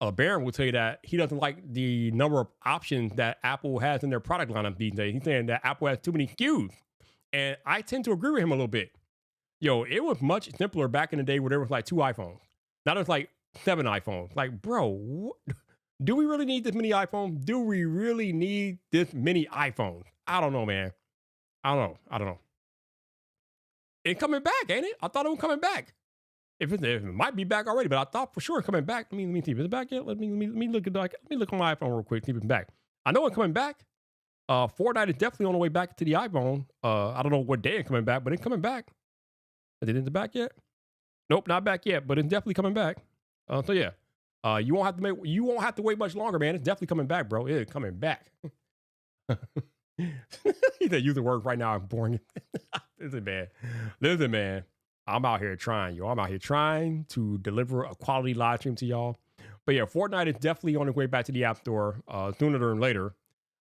LeBaron will tell you that he doesn't like the number of options that Apple has in their product lineup these days. He's saying that Apple has too many SKUs. And I tend to agree with him a little bit. Yo, it was much simpler back in the day where there was like 2 iPhones. Now there's like 7 iPhones. Like, bro, do we really need this many iPhones? Do we really need this many iPhones? I don't know, man. I don't know. It's coming back, ain't it? I thought it was coming back. If it might be back already, but I thought for sure it's coming back. Let me see if it's back yet. Let me look on my iPhone real quick, see if it's back. I know it's coming back. Fortnite is definitely on the way back to the iPhone. I don't know what day it's coming back, but it's coming back. Is it back yet? Nope, not back yet, but it's definitely coming back. So yeah. You won't have to wait much longer, man. It's definitely coming back, bro. It's coming back. He said, use the word right now. I'm boring. Listen, man. I'm out here trying, yo. I'm out here trying to deliver a quality live stream to y'all. But yeah, Fortnite is definitely on its way back to the App Store sooner than later.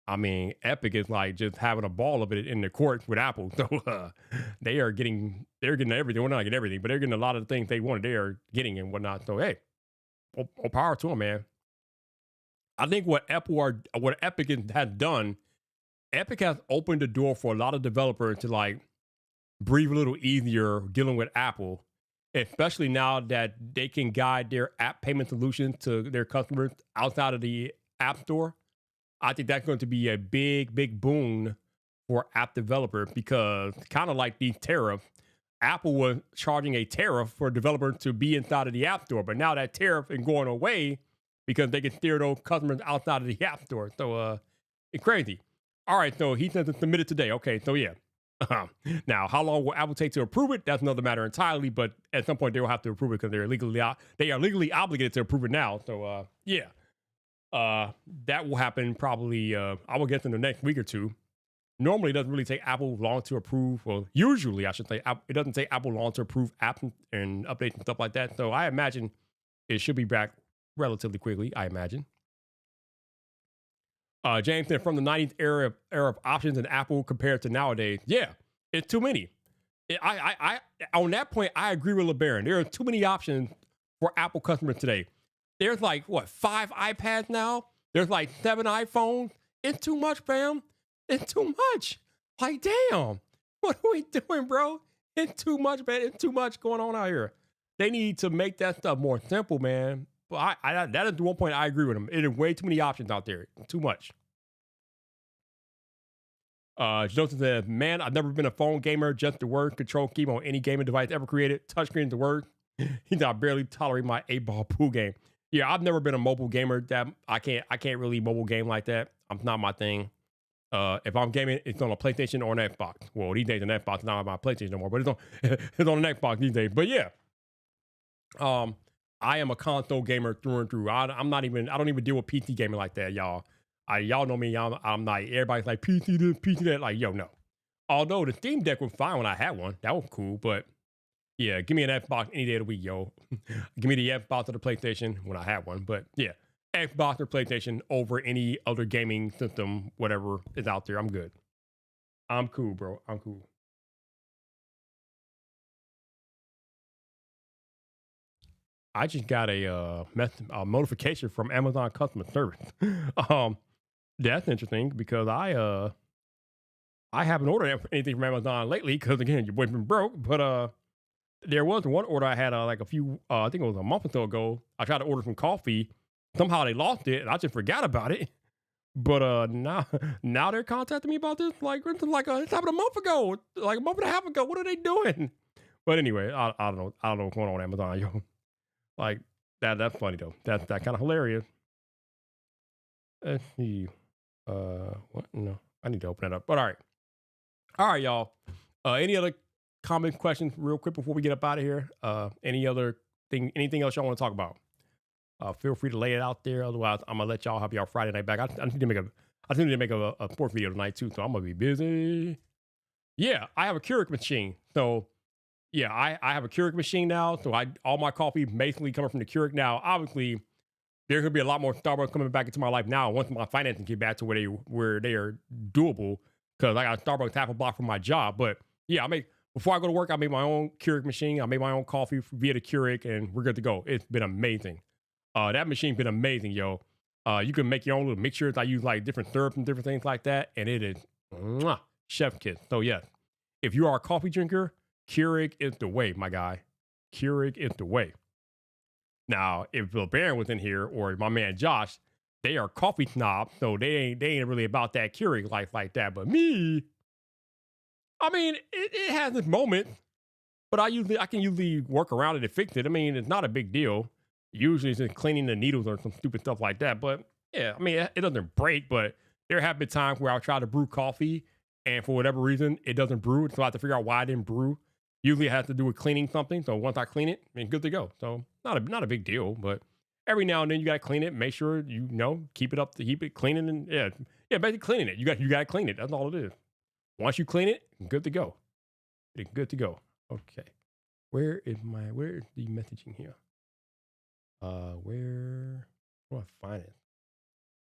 I mean, Epic is like just having a ball of it in the court with Apple. So they're getting everything. Well, not getting everything, but they're getting a lot of the things they wanted. They're getting and whatnot. So hey, all power to them, man. I think what Epic has done, Epic has opened the door for a lot of developers to like breathe a little easier dealing with Apple, especially now that they can guide their app payment solutions to their customers outside of the App Store. I think that's going to be a big, big boon for app developers because kind of like these tariffs, Apple was charging a tariff for a developer to be inside of the App Store, but now that tariff is going away because they can steer those customers outside of the App Store. So it's crazy. All right, so he says it's submitted today. Okay, so yeah. Now, how long will Apple take to approve it? That's another matter entirely, but at some point they will have to approve it because they are legally obligated to approve it now. So yeah. That will happen probably, I will guess in the next week or two. Normally, it doesn't really take Apple long to approve. Well, usually, I should say, it doesn't take Apple long to approve apps and updates and stuff like that. So I imagine it should be back relatively quickly, I imagine. James said from the 90s era of options in Apple compared to nowadays. Yeah, it's too many. I on that point, I agree with LeBaron. There are too many options for Apple customers today. There's like, 5 iPads now? There's like 7 iPhones? It's too much, fam. It's too much. Like, damn. What are we doing, bro? It's too much, man. It's too much going on out here. They need to make that stuff more simple, man. But that is the one point I agree with them. It is way too many options out there. Too much. Joseph says, man, I've never been a phone gamer. Just the word control key on any gaming device ever created. Touchscreen the word. He said, I barely tolerate my 8-ball pool game. Yeah, I've never been a mobile gamer. That I can't really mobile game like that. It's not my thing. If I'm gaming, it's on a PlayStation or an Xbox. Well, these days an Xbox is not on my PlayStation no more, but it's on an Xbox these days. But yeah, I am a console gamer through and through. I don't even deal with PC gaming like that, y'all. Y'all know me. I'm not. Everybody's like PC this, PC that. Like, yo, no. Although the Steam Deck was fine when I had one, that was cool. But yeah, give me an Xbox any day of the week, yo. Give me the Xbox or the PlayStation when I had one. But yeah, Xbox or PlayStation over any other gaming system, whatever is out there. I'm good. I'm cool, bro. I'm cool. I just got a notification from Amazon customer service. That's interesting because I haven't ordered anything from Amazon lately because again, your boy's been broke. But there was one order I had like a few, I think it was a month or so ago. I tried to order some coffee. Somehow they lost it, and I just forgot about it. But now they're contacting me about this. Like it's happened a month ago, like a month and a half ago. What are they doing? But anyway, I don't know. I don't know what's going on Amazon, yo. Like that's funny though. That's kind of hilarious. Let's see. What? No, I need to open it up. But all right, y'all. Any other comments, questions, real quick before we get up out of here? Anything else y'all want to talk about? Feel free to lay it out there. Otherwise, I'm gonna let y'all have y'all Friday night back. I need to make a sports video tonight too, so I'm gonna be busy. Yeah, I have a Keurig machine, so yeah, I have a Keurig machine now. So all my coffee basically coming from the Keurig now. Obviously, there's gonna be a lot more Starbucks coming back into my life now once my finances get back to where they are doable. Because I got a Starbucks half a block from my job. But yeah, before I go to work, I make my own Keurig machine. I make my own coffee via the Keurig, and we're good to go. It's been amazing. That machine's been amazing, yo. You can make your own little mixtures. I use like different syrups and different things like that, and it is chef kiss. So yeah, if you are a coffee drinker, Keurig is the way, my guy. Keurig is the way. Now, if Bill Barron was in here or my man Josh, they are coffee snobs, so they ain't really about that Keurig life like that. But me, I mean, it has its moments, but I can usually work around it and fix it. I mean, it's not a big deal. Usually it's just cleaning the needles or some stupid stuff like that. But yeah, I mean, it doesn't break, but there have been times where I'll try to brew coffee and for whatever reason, it doesn't brew. So I have to figure out why I didn't brew. Usually it has to do with cleaning something. So once I clean it, I mean, good to go. So not a big deal, but every now and then you got to clean it. Make sure, keep it cleaning. And yeah, Yeah, basically cleaning it. You got to clean it. That's all it is. Once you clean it, good to go. It's good to go. Okay. Where is the messaging here? Where do I find it?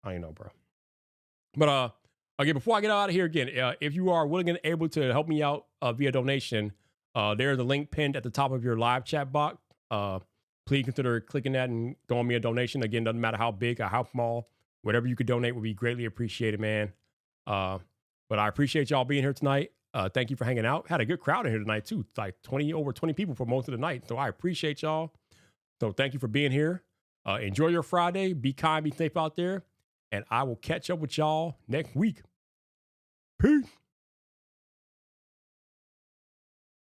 I don't know, bro. But again, before I get out of here again, if you are willing and able to help me out via donation, there's a link pinned at the top of your live chat box. Please consider clicking that and throwing me a donation. Again, doesn't matter how big or how small, whatever you could donate would be greatly appreciated, man. But I appreciate y'all being here tonight. Thank you for hanging out. Had a good crowd in here tonight too. It's like over 20 people for most of the night. So I appreciate y'all. So thank you for being here. Enjoy your Friday. Be kind, be safe out there. And I will catch up with y'all next week. Peace.